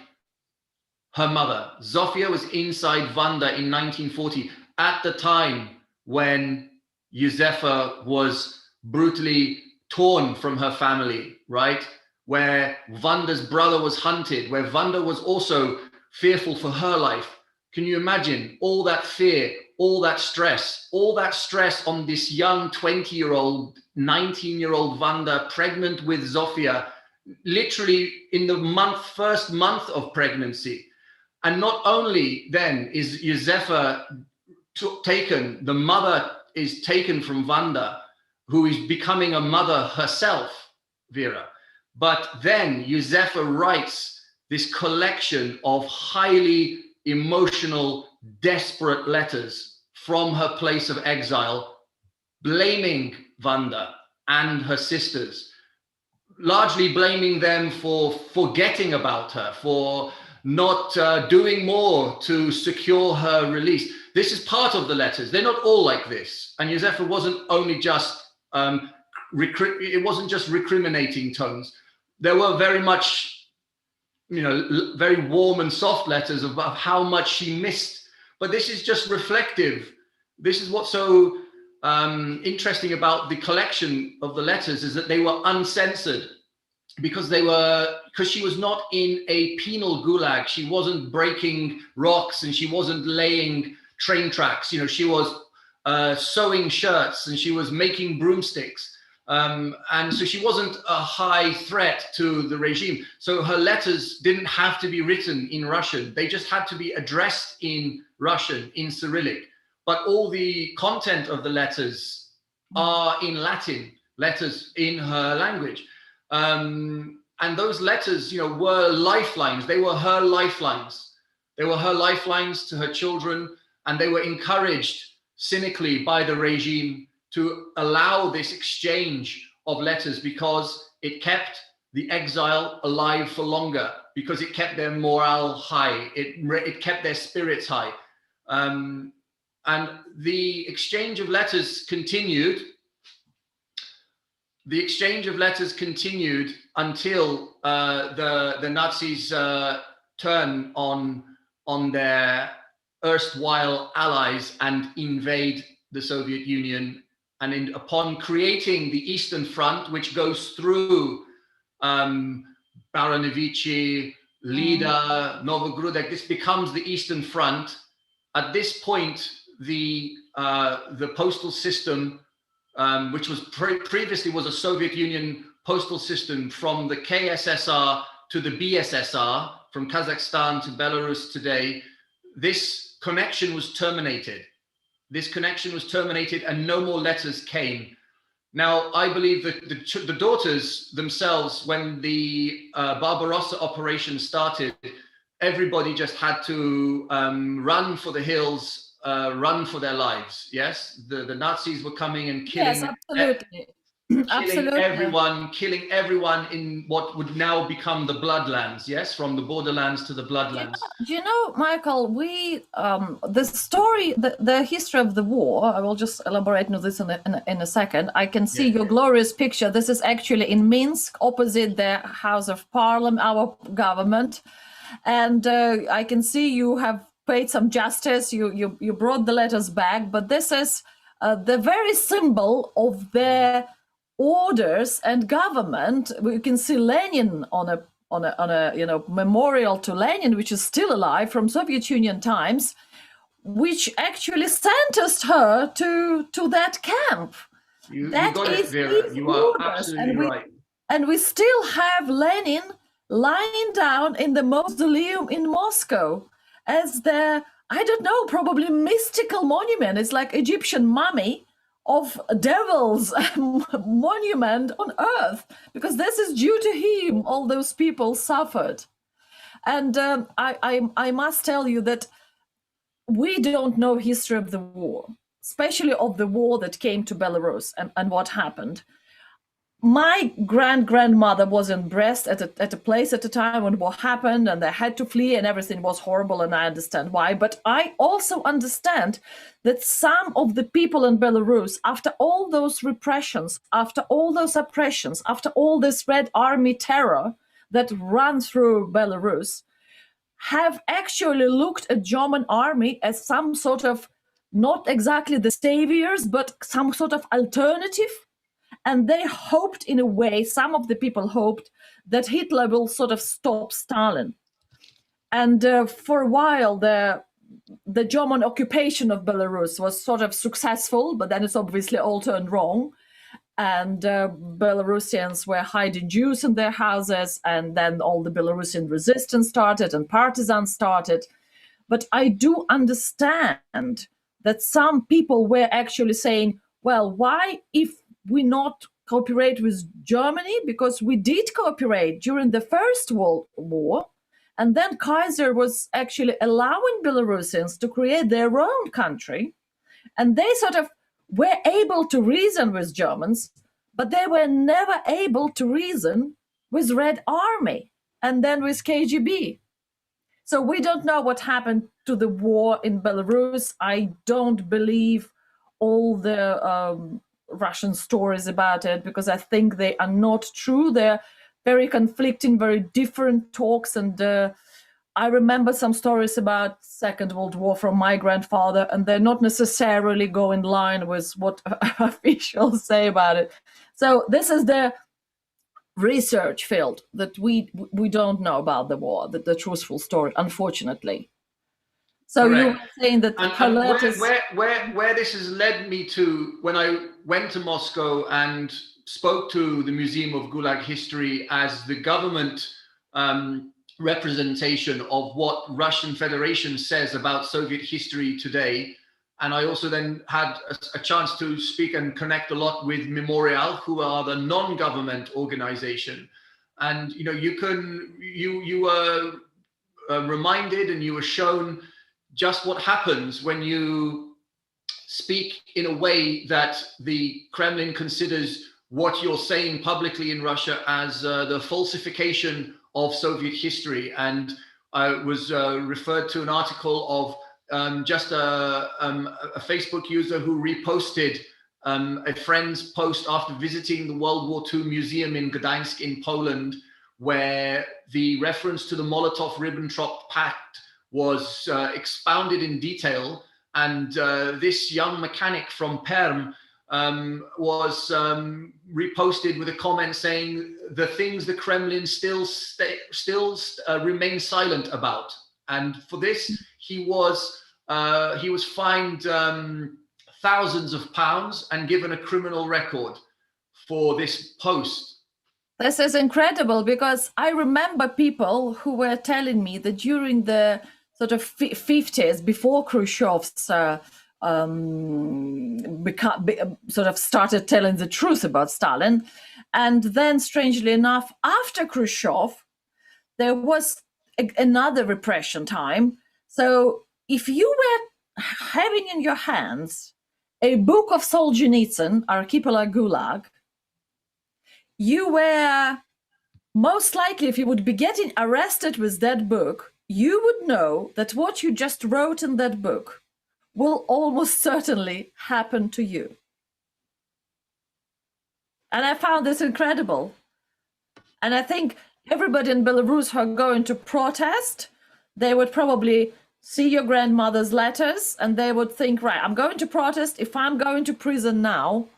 her mother. Zofia was inside Vanda in 1940, at the time when Józefa was brutally torn from her family, right? Where Vanda's brother was hunted, where Vanda was also fearful for her life. Can you imagine all that fear, all that stress on this young 20-year-old, 19-year-old Vanda, pregnant with Zofia, literally in the first month of pregnancy. And not only then is Józefa taken, the mother is taken from Vanda, who is becoming a mother herself, Vera. But then Józefa writes this collection of highly emotional, desperate letters from her place of exile, blaming Vanda and her sisters, largely blaming them for forgetting about her, for not doing more to secure her release. This is part of the letters. They're not all like this. And Józefa wasn't only just, it wasn't just recriminating tones. There were very much, very warm and soft letters about how much she missed. But this is just reflective. This is what's so interesting about the collection of the letters, is that they were uncensored, because she was not in a penal gulag. She wasn't breaking rocks and she wasn't laying train tracks. She was sewing shirts and she was making broomsticks. And so she wasn't a high threat to the regime. So her letters didn't have to be written in Russian. They just had to be addressed in Russian, in Cyrillic. But all the content of the letters are in Latin, letters in her language. And those letters, were lifelines. They were her lifelines. They were her lifelines to her children, and they were encouraged cynically by the regime to allow this exchange of letters, because it kept the exile alive for longer, because it kept their morale high. It kept their spirits high. And the exchange of letters continued the exchange of letters continued until the Nazis turn on their erstwhile allies and invade the Soviet Union. And upon creating the Eastern Front, which goes through Baranovichi, Lida, Novogrudek, this becomes the Eastern Front. At this point, the postal system, which was previously was a Soviet Union postal system from the KSSR to the BSSR, from Kazakhstan to Belarus today, this connection was terminated. This connection was terminated and no more letters came. Now, I believe that the daughters themselves, when the Barbarossa operation started, everybody just had to run for the hills, run for their lives. Yes, the Nazis were coming and killing. Yes, absolutely. Absolutely. Killing everyone in what would now become the bloodlands. Yes, from the borderlands to the bloodlands. You know, Michael, the story, the history of the war, I will just elaborate on this in a second. I can see your glorious picture. This is actually in Minsk, opposite the House of Parliament, our government. And I can see you have paid some justice. You brought the letters back, but this is the very symbol of their orders and government. We can see Lenin on a memorial to Lenin, which is still alive from Soviet Union times, which actually sentenced her to that camp. You got it, Vera. You are absolutely right. And we still have Lenin lying down in the mausoleum in Moscow as the, I don't know, probably mystical monument. It's like Egyptian mummy of devil's monument on earth, because this is due to him. All those people suffered. And I must tell you that we don't know history of the war, especially of the war that came to Belarus and what happened. My grandmother was in Brest at a place at a time when war happened and they had to flee and everything was horrible, and I understand why. But I also understand that some of the people in Belarus, after all those repressions, after all those oppressions, after all this Red Army terror that ran through Belarus, have actually looked at German army as some sort of, not exactly the saviors, but some sort of alternative. And they hoped, in a way, some of the people hoped that Hitler will sort of stop Stalin. And for a while, the German occupation of Belarus was sort of successful, but then it's obviously all turned wrong. And Belarusians were hiding Jews in their houses, and then all the Belarusian resistance started and partisans started. But I do understand that some people were actually saying, well, why, if we not cooperate with Germany, because we did cooperate during the First World War, and then Kaiser was actually allowing Belarusians to create their own country, and they sort of were able to reason with Germans, but they were never able to reason with Red Army and then with KGB. So we don't know what happened to the war in Belarus. I don't believe all the Russian stories about it, because I think they are not true. They're very conflicting, very different talks. And I remember some stories about Second World War from my grandfather, and they're not necessarily go in line with what officials say about it. So this is the research field that we don't know about the war, the truthful story, unfortunately. So Correct. you were saying that where this has led me to, when I went to Moscow and spoke to the Museum of Gulag History as the government representation of what Russian Federation says about Soviet history today. And I also then had a chance to speak and connect a lot with Memorial, who are the non-government organization. And you were reminded and you were shown just what happens when you speak in a way that the Kremlin considers what you're saying publicly in Russia as the falsification of Soviet history. And I was referred to an article of just a Facebook user who reposted a friend's post after visiting the World War II Museum in Gdańsk in Poland, where the reference to the Molotov-Ribbentrop Pact was expounded in detail. And this young mechanic from Perm was reposted with a comment saying the things the Kremlin still remain silent about. And for this, he was fined thousands of pounds and given a criminal record for this post. This is incredible, because I remember people who were telling me that during the sort of 50s, before Khrushchev's sort of started telling the truth about Stalin, and then, strangely enough, after Khrushchev, there was another repression time. So if you were having in your hands a book of Solzhenitsyn, Archipelago Gulag, you were most likely, if you would be getting arrested with that book, you would know that what you just wrote in that book will almost certainly happen to you. And I found this incredible. And I think everybody in Belarus who are going to protest, they would probably see your grandmother's letters and they would think, right, I'm going to protest. If I'm going to prison now,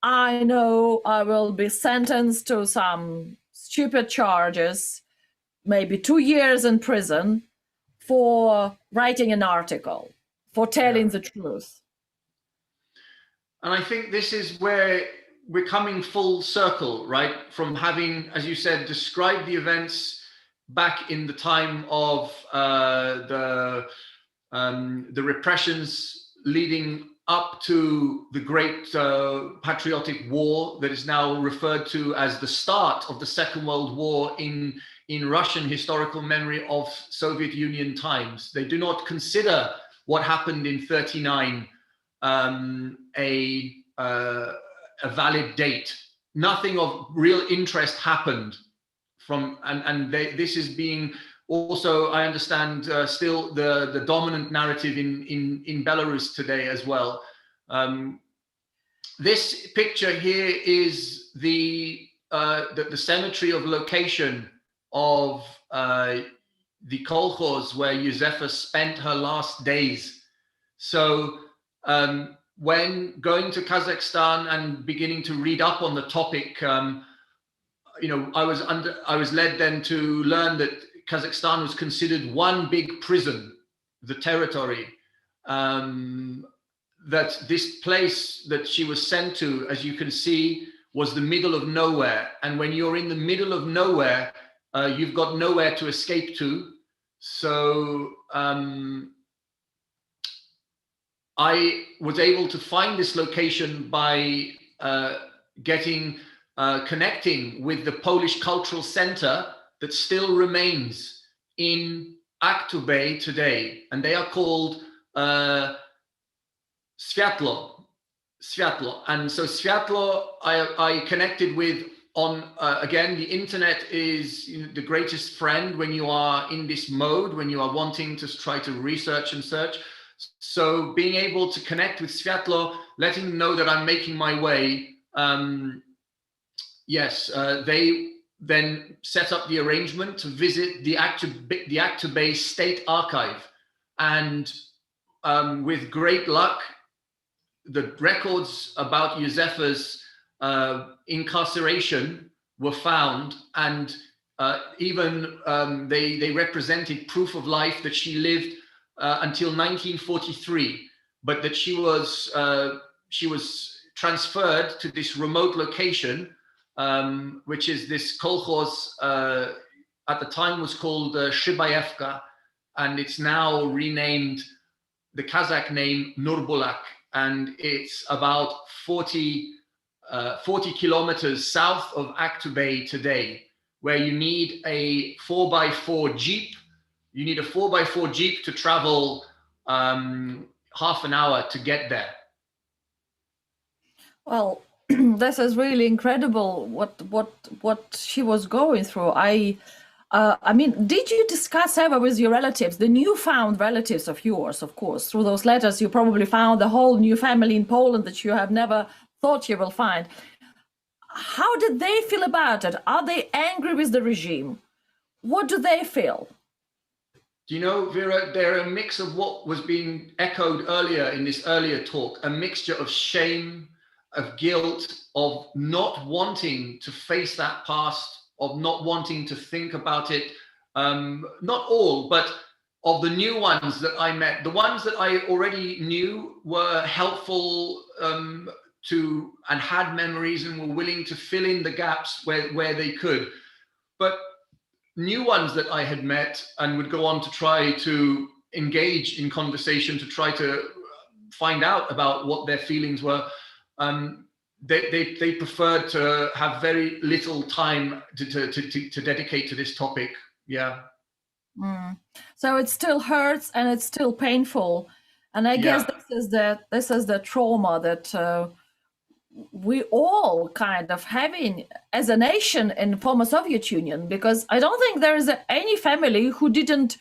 I know I will be sentenced to some stupid charges, maybe 2 years in prison for writing an article, for telling the truth. And I think this is where we're coming full circle, right? From having, as you said, described the events back in the time of the repressions leading up to the great patriotic war that is now referred to as the start of the Second World War in Russian historical memory of Soviet Union times. They do not consider what happened in 39 a valid date. Nothing of real interest happened from, this is being also, I understand, still the dominant narrative in Belarus today as well. This picture here is the cemetery of location of the kolkhoz where Józefa spent her last days. So when going to Kazakhstan and beginning to read up on the topic, I was led then to learn that Kazakhstan was considered one big prison, the territory, that this place that she was sent to, as you can see, was the middle of nowhere. And when you're in the middle of nowhere, you've got nowhere to escape to. So I was able to find this location by connecting with the Polish Cultural Center that still remains in Aktubey today, and they are called Światło. And so Światło I connected with on, again, the internet is the greatest friend when you are in this mode, when you are wanting to try to research and search. So being able to connect with Światło, letting them know that I'm making my way, they then set up the arrangement to visit the Aktubey State Archive. And with great luck, the records about Józefa's incarceration were found, and even they represented proof of life that she lived until 1943, but that she was transferred to this remote location, which is this kolkhoz, at the time was called Shybayevka, and it's now renamed the Kazakh name Nurbulak, and it's about 40 kilometers south of Aktubey today, where you need a 4x4 Jeep. You need a 4x4 Jeep to travel half an hour to get there. Well, this is really incredible what she was going through. I I mean, did you discuss ever with your relatives, the newfound relatives of yours, of course, through those letters, you probably found a whole new family in Poland that you have never thought you will find. How did they feel about it? Are they angry with the regime? What do they feel? Do you know, Vera, they're a mix of what was being echoed earlier in this earlier talk, a mixture of shame, of guilt, of not wanting to face that past, of not wanting to think about it. Not all, but of the new ones that I met, the ones that I already knew were helpful to and had memories and were willing to fill in the gaps where they could. But new ones that I had met and would go on to try to engage in conversation to try to find out about what their feelings were. They preferred to have very little time to dedicate to this topic. Yeah. So it still hurts and it's still painful, and I guess this is the trauma that we all kind of having as a nation in former Soviet Union, because I don't think there is any family who didn't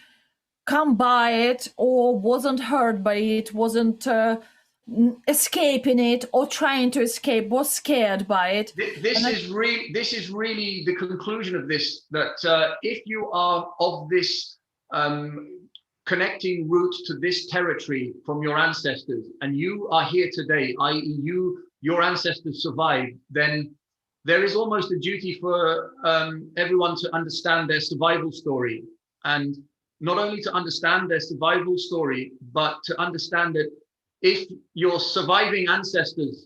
come by it or wasn't hurt by it, wasn't escaping it or trying to escape, was scared by it. This is really the conclusion of this, that if you are of this connecting root to this territory from your ancestors, and you are here today, i.e. your ancestors survived, then there is almost a duty for everyone to understand their survival story. And not only to understand their survival story, but to understand that if your surviving ancestors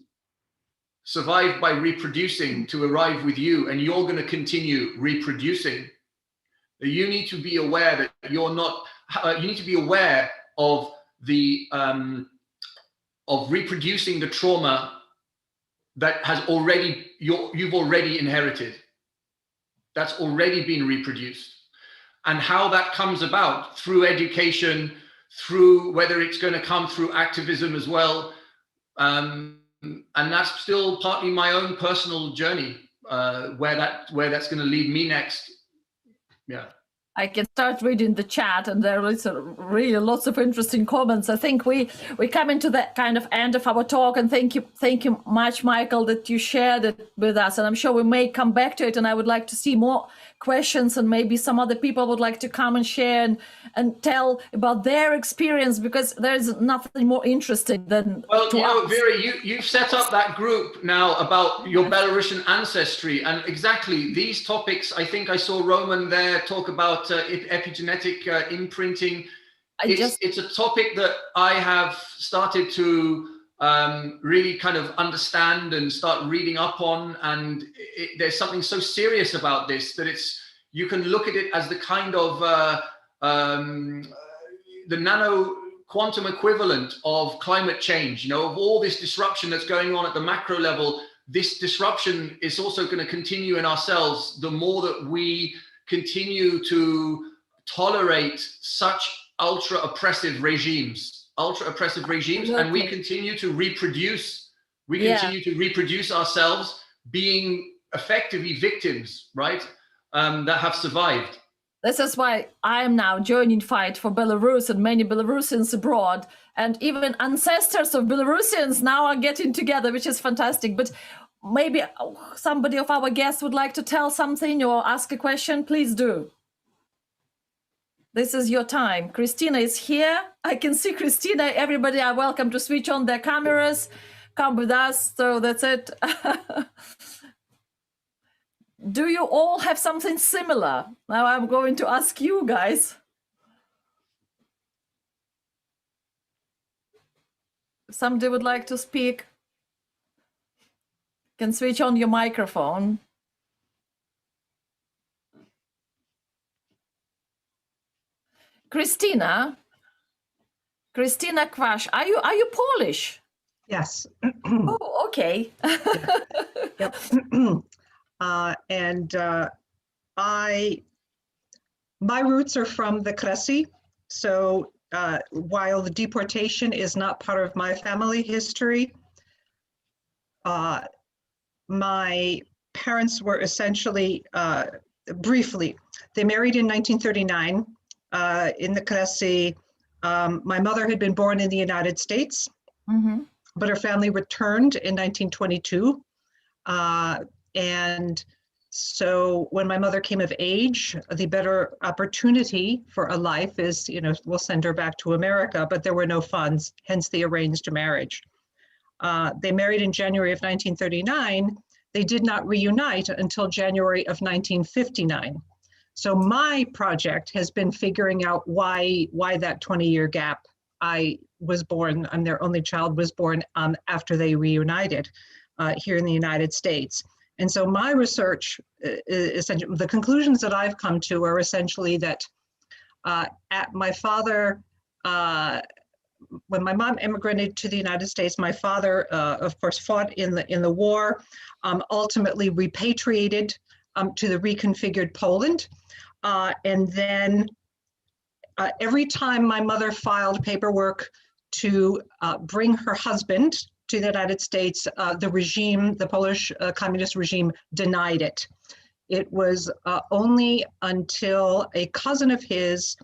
survived by reproducing to arrive with you, and you're going to continue reproducing, you need to be aware that you're not, you need to be aware of the, of reproducing the trauma that has already, you've already inherited. That's already been reproduced. And how that comes about through education, through whether it's going to come through activism as well. And that's still partly my own personal journey, where that's going to lead me next. Yeah. I can start reading the chat, and there is really lots of interesting comments. I think we come into the kind of end of our talk, and thank you much, Michael, that you shared it with us. And I'm sure we may come back to it, and I would like to see more questions, and maybe some other people would like to come and share and tell about their experience, because there's nothing more interesting than Vera, you've set up that group now about your Belarusian ancestry, and exactly these topics. I think I saw Roman there talk about epigenetic imprinting. It's a topic that I have started to really kind of understand and start reading up on, and there's something so serious about this that you can look at it as the kind of the nano quantum equivalent of climate change, of all this disruption that's going on at the macro level. This disruption is also going to continue in ourselves the more that we continue to tolerate such ultra oppressive regimes, and we continue to reproduce. We continue to reproduce ourselves, being effectively victims, right? That have survived. This is why I am now joining fight for Belarus, and many Belarusians abroad, and even ancestors of Belarusians now are getting together, which is fantastic. But maybe somebody of our guests would like to tell something or ask a question. Please do. This is your time. Christina is here. I can see Christina. Everybody are welcome to switch on their cameras. Come with us. So that's it. Do you all have something similar? Now I'm going to ask you guys. If somebody would like to speak, can switch on your microphone. Christina Kwasz, are you Polish? Yes. Oh, okay. Yep. My roots are from the Kresy. So while the deportation is not part of my family history, my parents were essentially briefly, they married in 1939 in the Kresy. My mother had been born in the United States, but her family returned in 1922. And so when my mother came of age, the better opportunity for a life is, we'll send her back to America, but there were no funds, hence the arranged marriage. They married in January of 1939. They did not reunite until January of 1959. So my project has been figuring out why that 20-year gap. I was born, I'm their only child, was born after they reunited here in the United States. And so my research, essentially, the conclusions that I've come to are essentially that at my father, when my mom immigrated to the United States, my father, of course, fought in the war, ultimately repatriated to the reconfigured Poland. And then every time my mother filed paperwork to bring her husband to the United States, the regime, the Polish communist regime, denied it. It was only until a cousin of his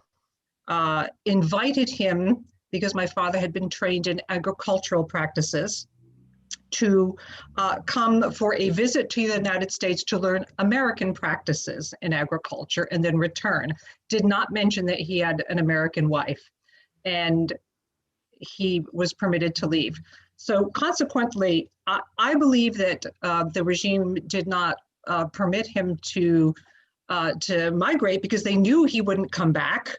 invited him, because my father had been trained in agricultural practices, to come for a visit to the United States to learn American practices in agriculture and then return. Did not mention that he had an American wife, and he was permitted to leave. So consequently, I believe that the regime did not permit him to migrate because they knew he wouldn't come back.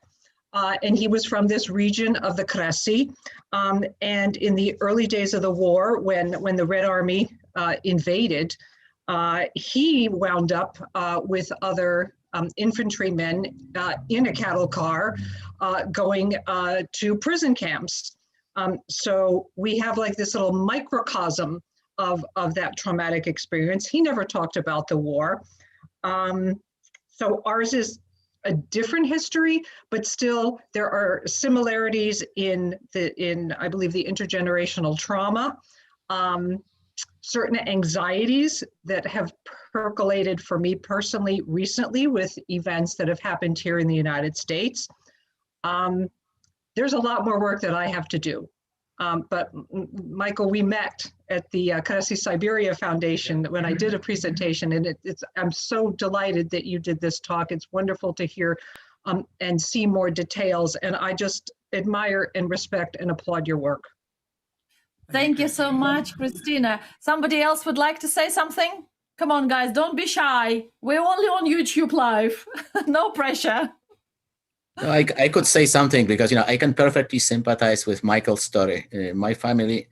And he was from this region of the Kresy. And in the early days of the war, when the Red Army invaded, he wound up with other infantrymen in a cattle car going to prison camps. So we have like this little microcosm of that traumatic experience. He never talked about the war. So ours is a different history, but still there are similarities in I believe the intergenerational trauma, certain anxieties that have percolated for me personally recently with events that have happened here in the United States. There's a lot more work that I have to do. But Michael, we met at the Kresy Siberia Foundation when I did a presentation, and I'm so delighted that you did this talk. It's wonderful to hear and see more details, and I just admire and respect and applaud your work. Thank you so much, Christina. Somebody else would like to say something? Come on, guys, don't be shy. We're only on YouTube Live. No pressure. I could say something because, I can perfectly sympathize with Michael's story. My family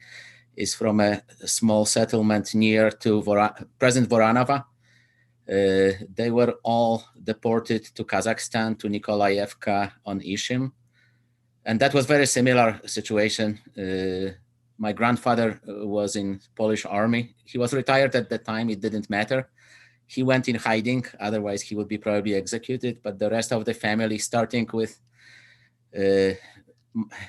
is from a small settlement near to present Voranova. They were all deported to Kazakhstan, to Nikolaevka on Ishim. And that was very similar situation. My grandfather was in Polish army. He was retired at the time, it didn't matter. He went in hiding, otherwise he would be probably executed. But the rest of the family, starting with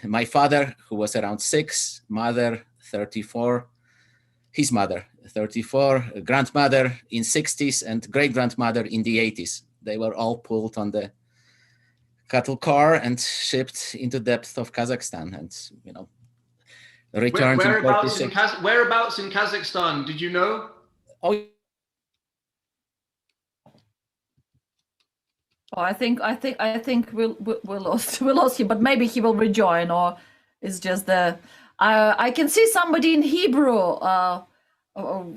my father, who was around 6, mother, 34, his mother, 34, grandmother in 60s, and great-grandmother in the 80s. They were all pulled on the cattle car and shipped into the depth of Kazakhstan and, returned whereabouts in 46. Whereabouts in Kazakhstan, did you know? Oh, Oh, I think we'll lost him, but maybe he will rejoin, or it's just the. I can see somebody in Hebrew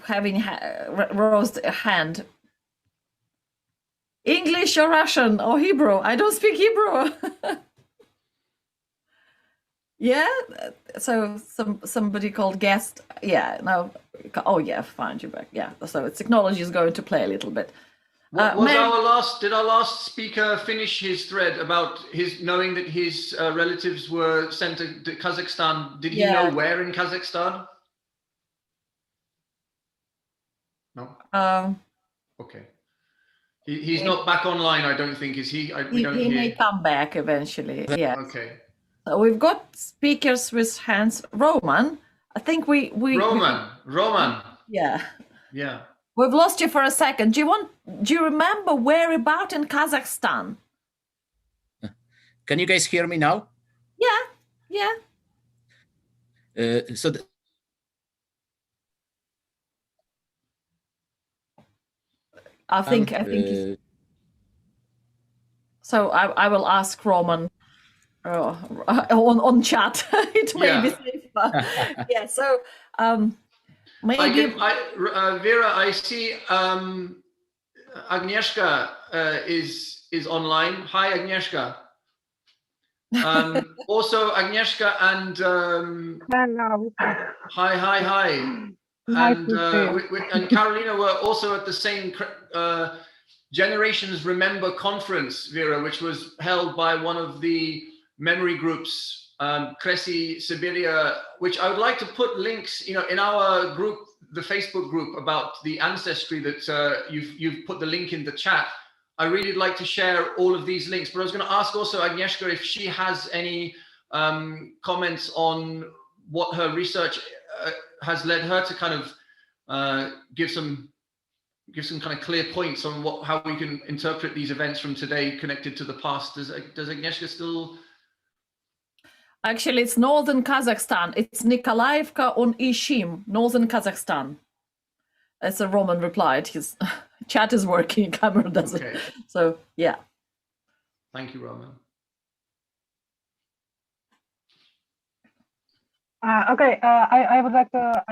having raised a hand. English or Russian or Hebrew? I don't speak Hebrew. Yeah. So somebody called guest. Yeah. No. Oh yeah. Find you back. Yeah. So technology is going to play a little bit. Did our last speaker finish his thread about his knowing that his relatives were sent to Kazakhstan? Did he know where in Kazakhstan? No. Okay. He's not back online, I don't think, is he? He may come back eventually. Yeah. Okay. So we've got speakers with hands. Roman. I think we Roman. Yeah. Yeah. We've lost you for a second. Do you remember where about in Kazakhstan? Can you guys hear me now? Yeah. So I think so. I will ask Roman on chat. It may be safer. Yeah. So maybe Vera, I see Agnieszka is online. Hi, Agnieszka. Also, Agnieszka and Hello. hi. Nice And to see you. and Carolina were also at the same Generations Remember conference, Vera, which was held by one of the memory groups, Kresy Siberia, which I would like to put links, in our group, the Facebook group about the ancestry that you've put the link in the chat. I really would like to share all of these links, but I was going to ask also Agnieszka if she has any comments on what her research has led her to kind of give some kind of clear points on how we can interpret these events from today connected to the past. Does Agnieszka still? Actually, it's northern Kazakhstan. It's Nikolaevka on Ishim, northern Kazakhstan. As a Roman replied, his chat is working, camera doesn't. Okay. So, yeah. Thank you, Roman. Okay, I would like to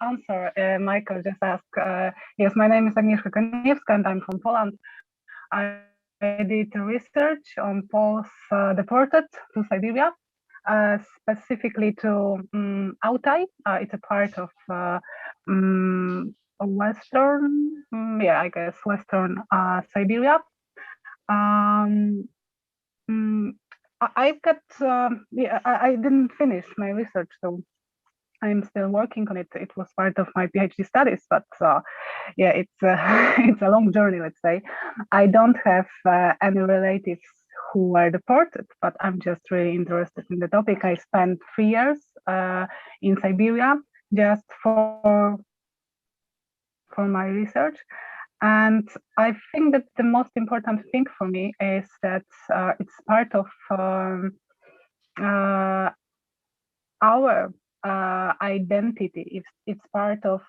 answer. Michael just asked. Yes, my name is Agnieszka Koniewska and I'm from Poland. I did research on Poles deported to Siberia, specifically to Altai. It's a part of Western, I guess Western Siberia. I've got, I didn't finish my research, so I'm still working on it. It was part of my PhD studies, but it's it's a long journey, let's say. I don't have any relatives who were deported, but I'm just really interested in the topic. I spent 3 years in Siberia just for my research. And I think that the most important thing for me is that it's part of our identity. It's part of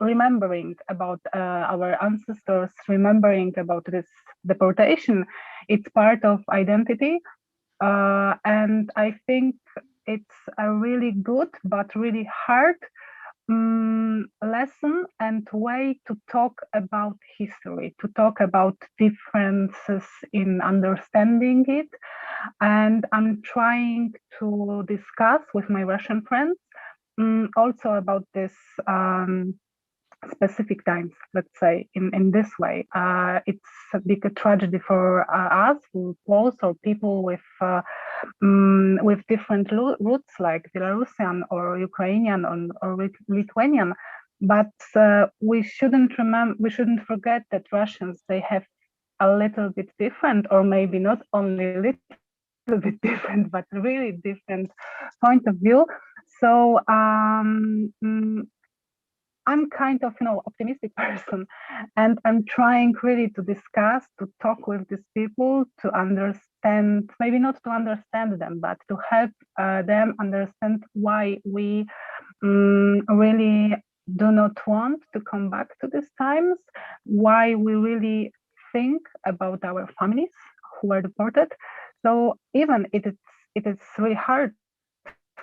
remembering about our ancestors, remembering about this deportation. It's part of identity. And I think it's a really good but really hard lesson and way to talk about history, to talk about differences in understanding it. And I'm trying to discuss with my Russian friends also about this specific times, let's say, in this way. It's a big tragedy for us, Poles or people with different roots like Belarusian or Ukrainian or Lithuanian. But we shouldn't forget that Russians, they have a little bit different, or maybe not only a little bit different, but really different point of view. So I'm kind of, optimistic person, and I'm trying really to discuss, to talk with these people, to understand, maybe not to understand them, but to help them understand why we really do not want to come back to these times, why we really think about our families who were deported. So even it is really hard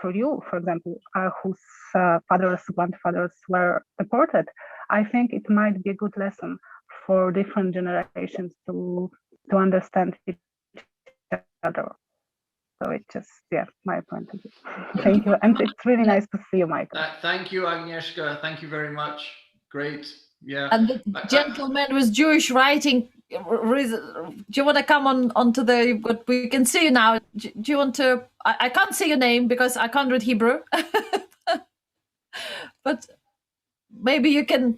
for you, for example, whose fathers, grandfathers were deported, I think it might be a good lesson for different generations to understand each other. So it's just, my point of view. Thank you. And it's really nice to see you, Michael. Thank you, Agnieszka. Thank you very much. Great. Yeah. And the gentleman with Jewish writing, do you want to come onto the, what we can see you now? Do you want to, I can't see your name because I can't read Hebrew, but maybe you can,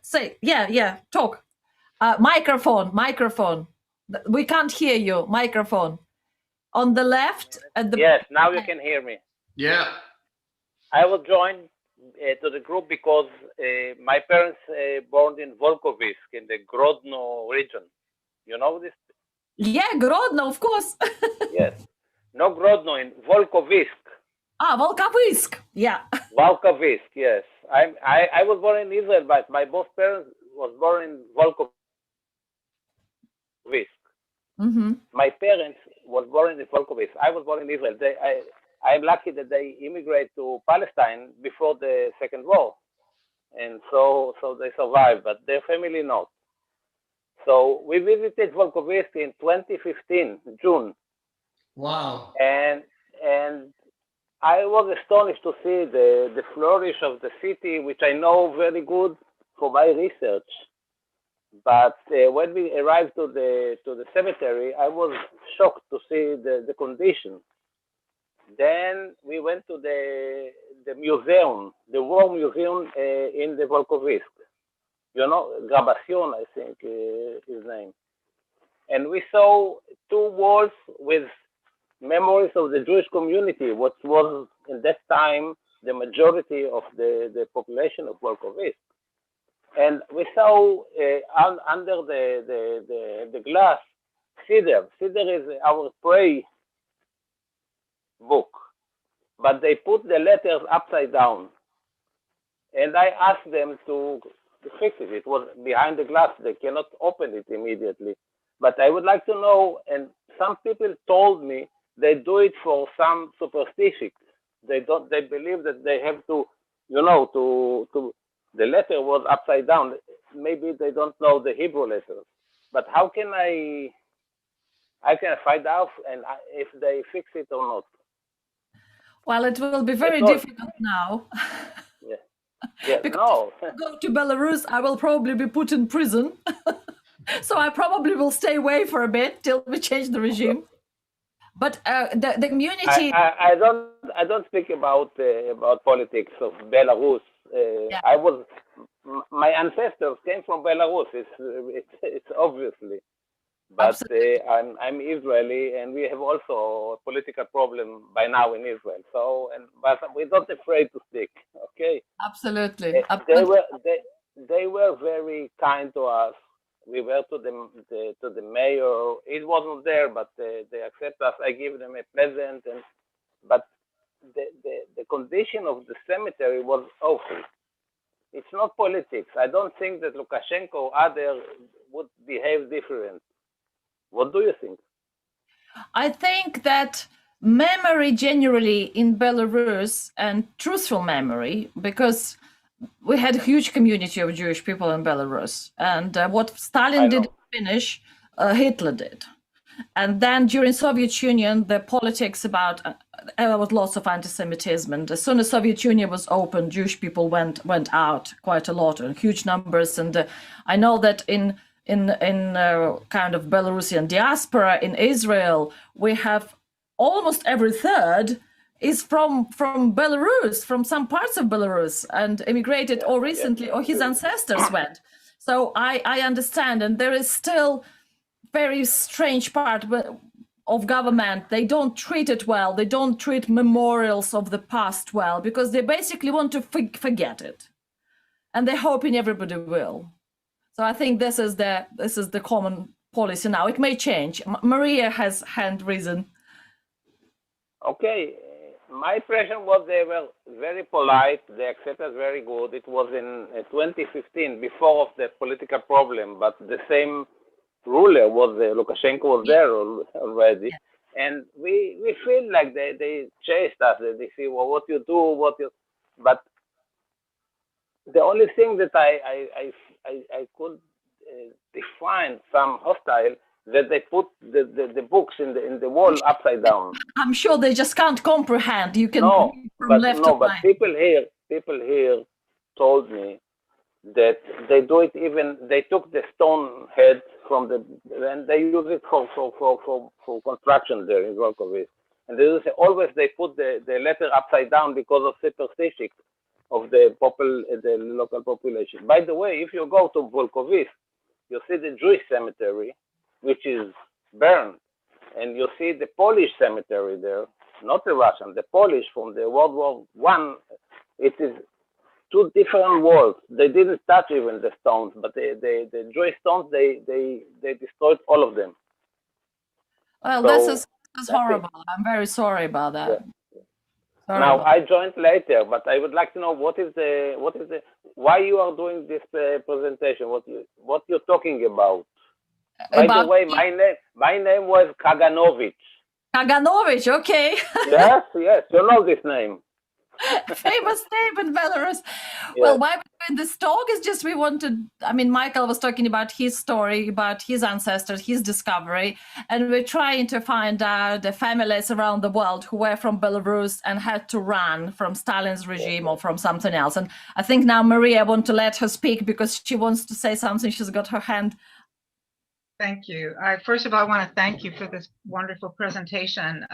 say, talk. Microphone. We can't hear you, microphone. On the left. Yes, now you can hear me. Yeah. I will join to the group because my parents born in Volkovisk in the Grodno region. You know this? Yeah, Grodno, of course. Yes. No Grodno, in Volkovisk. Volkovisk. Yeah. Volkovisk, yes. I was born in Israel, but my both parents was born in Volkovisk. Mm-hmm. My parents was born in Volkovisk. I was born in Israel. I'm lucky that they immigrated to Palestine before the Second War, and so they survived, but their family not. So we visited Volkovisk in 2015, June. Wow. And I was astonished to see the flourish of the city, which I know very good for my research. But when we arrived to the cemetery, I was shocked to see the condition. Then we went to the museum, the war museum in the Volkovisk. You know, Grabation, I think his name. And we saw two walls with memories of the Jewish community, what was in that time the majority of the population of Volkovisk. And we saw under the glass Siddur. Siddur is our prayer book, but they put the letters upside down. And I asked them to fix it. It was behind the glass. They cannot open it immediately. But I would like to know, and some people told me they do it for some superstition. They believe that they have to, you know, to the letter was upside down. Maybe they don't know the Hebrew letters. But how can I find out if they fix it or not? Well, it will be very difficult now. Yeah. Yeah. Because No. if I go to Belarus, I will probably be put in prison. So I probably will stay away for a bit till we change the regime. But the community. I don't speak about politics of Belarus. Yeah. My ancestors came from Belarus. It's obviously, but I'm Israeli, and we have also a political problem by now in Israel. So, but we're not afraid to speak. Okay. Absolutely. They were very kind to us. We were to the mayor. It wasn't there, but they accept us. I give them a present, but the condition of the cemetery was awful. It's not politics. I don't think that Lukashenko or others would behave different. What do you think? I think that memory generally in Belarus, and truthful memory, because we had a huge community of Jewish people in Belarus, and what Stalin didn't finish, Hitler did. And then during Soviet Union, the politics about there was lots of anti-Semitism, and as soon as Soviet Union was open, Jewish people went out quite a lot in huge numbers. And I know that in kind of Belarusian diaspora in Israel, we have almost every third is from Belarus, from some parts of Belarus, and immigrated or recently, or his ancestors went. So I understand, and there is still very strange part of government. They don't treat it well. They don't treat memorials of the past well, because they basically want to forget it, and they're hoping everybody will. So I think this is the common policy now. It may change. Maria has hand risen. Okay. My impression was they were very polite. They accepted very good. It was in 2015, before of the political problem, but the same ruler was Lukashenko was there already. Yeah. And we feel like they chased us. They say, well, what you do, but the only thing that I could define some hostile, that they put the books in the wall upside down. I'm sure they just can't comprehend. You can but people here told me that they do it. Even they took the stone head from and they use it for construction there in Volkovisk. And they always they put the letter upside down because of superstition of the local population. By the way, if you go to Volkovisk, you see the Jewish cemetery, which is burned, and you see the Polish cemetery there, not the Russian, the Polish from the World War I. It is two different worlds. They didn't touch even the stones, but the Jewish stones, they destroyed all of them. Well, So, this is that's horrible. I'm very sorry about that. Yeah. Sorry Now about I joined later, but I would like to know what is the why you are doing this presentation? What you're talking about? By the About way, my name was Kaganovich. Kaganovich, okay. Yes, yes, you know this name. Famous name in Belarus. Yeah. Well, why we're doing this talk is just we wanted, I mean, Michael was talking about his story, about his ancestors, his discovery, and we're trying to find out the families around the world who were from Belarus and had to run from Stalin's regime or from something else. And I think now Maria, I want to let her speak because she wants to say something. She's got her hand. Thank you. First of all, I want to thank you for this wonderful presentation.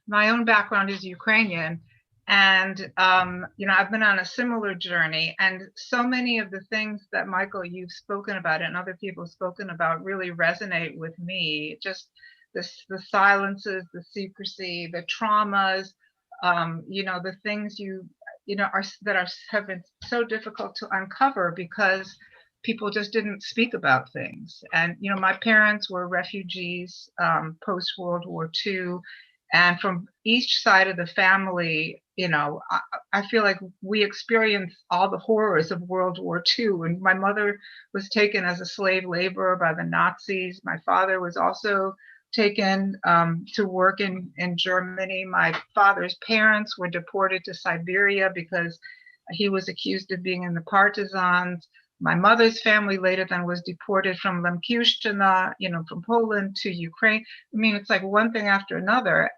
My own background is Ukrainian, and I've been on a similar journey, and so many of the things that Michael, you've spoken about and other people have spoken about really resonate with me. Just the silences, the secrecy, the traumas, the things have been so difficult to uncover because people just didn't speak about things. And, my parents were refugees post-World War II. And from each side of the family, I feel like we experienced all the horrors of World War II. And my mother was taken as a slave laborer by the Nazis. My father was also taken to work in Germany. My father's parents were deported to Siberia because he was accused of being in the partisans. My mother's family later then was deported from Lemkivshchina, from Poland to Ukraine. I mean, it's like one thing after another,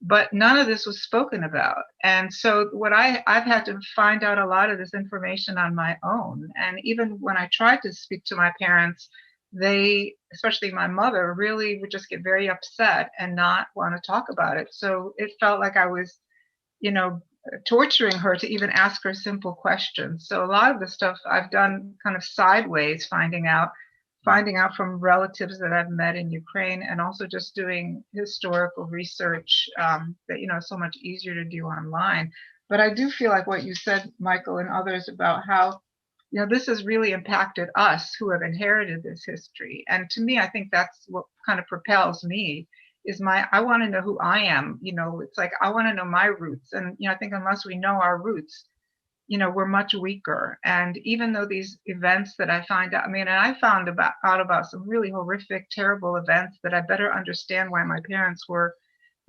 but none of this was spoken about. And so I've had to find out a lot of this information on my own. And even when I tried to speak to my parents, they, especially my mother, really would just get very upset and not want to talk about it. So it felt like I was, torturing her to even ask her simple questions. So a lot of the stuff I've done kind of sideways, finding out from relatives that I've met in Ukraine, and also just doing historical research that is so much easier to do online. But I do feel like what you said, Michael, and others about how this has really impacted us who have inherited this history. And to me, I think that's what kind of propels me. I want to know who I am. It's like I want to know my roots. And I think unless we know our roots, we're much weaker. And even though these events that I find out, and I found out about some really horrific, terrible events that I better understand why my parents were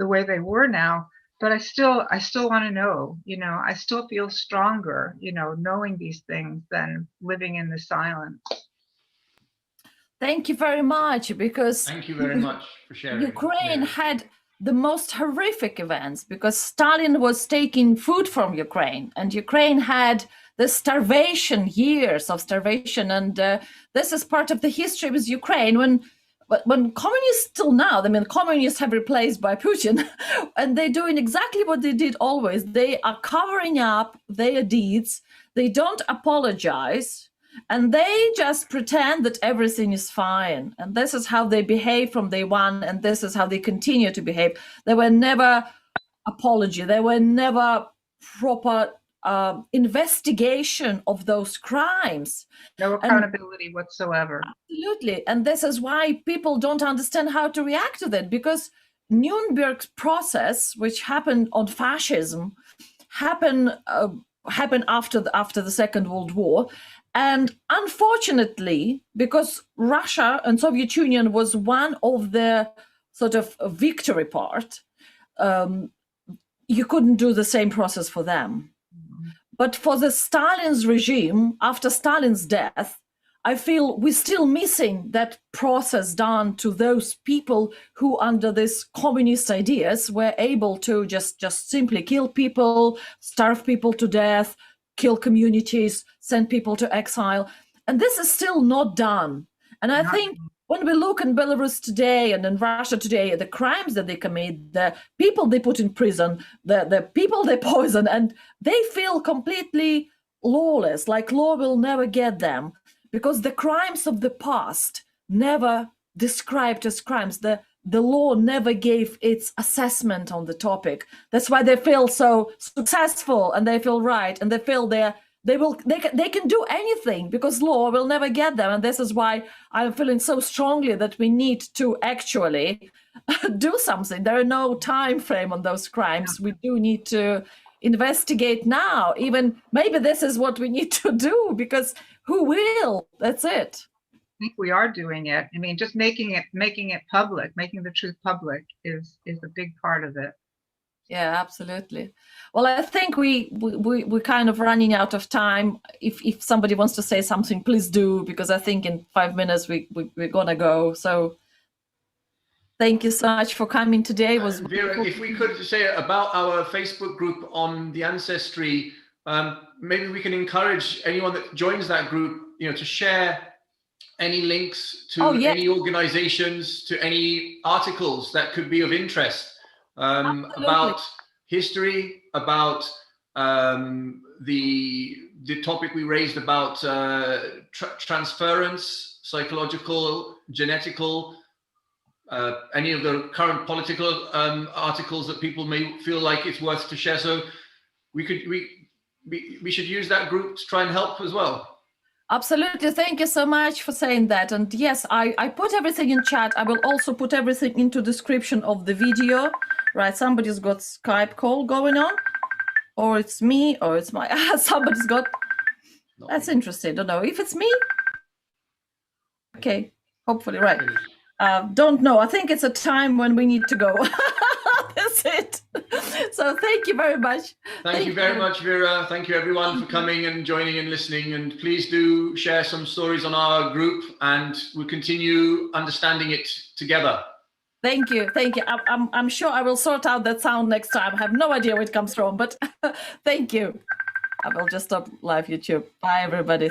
the way they were now. But I still want to know. I still feel stronger, knowing these things than living in the silence. Thank you very much, because thank you very much for sharing. Ukraine had the most horrific events because Stalin was taking food from Ukraine, and Ukraine had the starvation, years of starvation. And this is part of the history with Ukraine. When communists till now, communists have replaced by Putin, and they're doing exactly what they did always. They are covering up their deeds. They don't apologize. And they just pretend that everything is fine. And this is how they behave from day one. And this is how they continue to behave. There were never apology. There were never proper investigation of those crimes. No accountability whatsoever. Absolutely. And this is why people don't understand how to react to that, because Nuremberg's process, which happened on fascism, happened after the Second World War. And unfortunately, because Russia and Soviet Union was one of the sort of victory part, you couldn't do the same process for them. But for the Stalin's regime, after Stalin's death, I feel we're still missing that process done to those people who, under these communist ideas, were able to just simply kill people, starve people to death, kill communities, send people to exile. And this is still not done. And I think when we look in Belarus today and in Russia today, the crimes that they commit, the people they put in prison, the people they poison, and they feel completely lawless, like law will never get them, because the crimes of the past never described as crimes. The law never gave its assessment on the topic. That's why they feel so successful, and they feel right, and they feel they're they can do anything because law will never get them. And this is why I'm feeling so strongly that we need to actually do something. There are no time frame on those crimes. We do need to investigate now. Even maybe this is what we need to do, because who will? That's it. I think we are doing it. I mean, just making it public, making the truth public is a big part of it. Yeah, absolutely. Well, I think we're kind of running out of time. If somebody wants to say something, please do, because I think in 5 minutes we're gonna go. So thank you so much for coming today. It was Vera, if we could say about our Facebook group on the ancestry, maybe we can encourage anyone that joins that group, to share any links to any organizations, to any articles that could be of interest. About history, about the topic we raised about transference, psychological, genetical, any of the current political articles that people may feel like it's worth to share. So we should use that group to try and help as well. Absolutely. Thank you so much for saying that. And yes, I put everything in chat. I will also put everything into description of the video. Right, somebody's got Skype call going on, or it's me, or it's my somebody's got. That's interesting. Don't know if it's me. Okay, hopefully, right. Don't know. I think it's a time when we need to go. That's it. So thank you very much. Thank you very much, Vera. Thank you everyone for coming and joining and listening. And please do share some stories on our group, and we'll continue understanding it together. Thank you. Thank you. I'm sure I will sort out that sound next time. I have no idea where it comes from, but thank you. I will just stop live YouTube. Bye, everybody.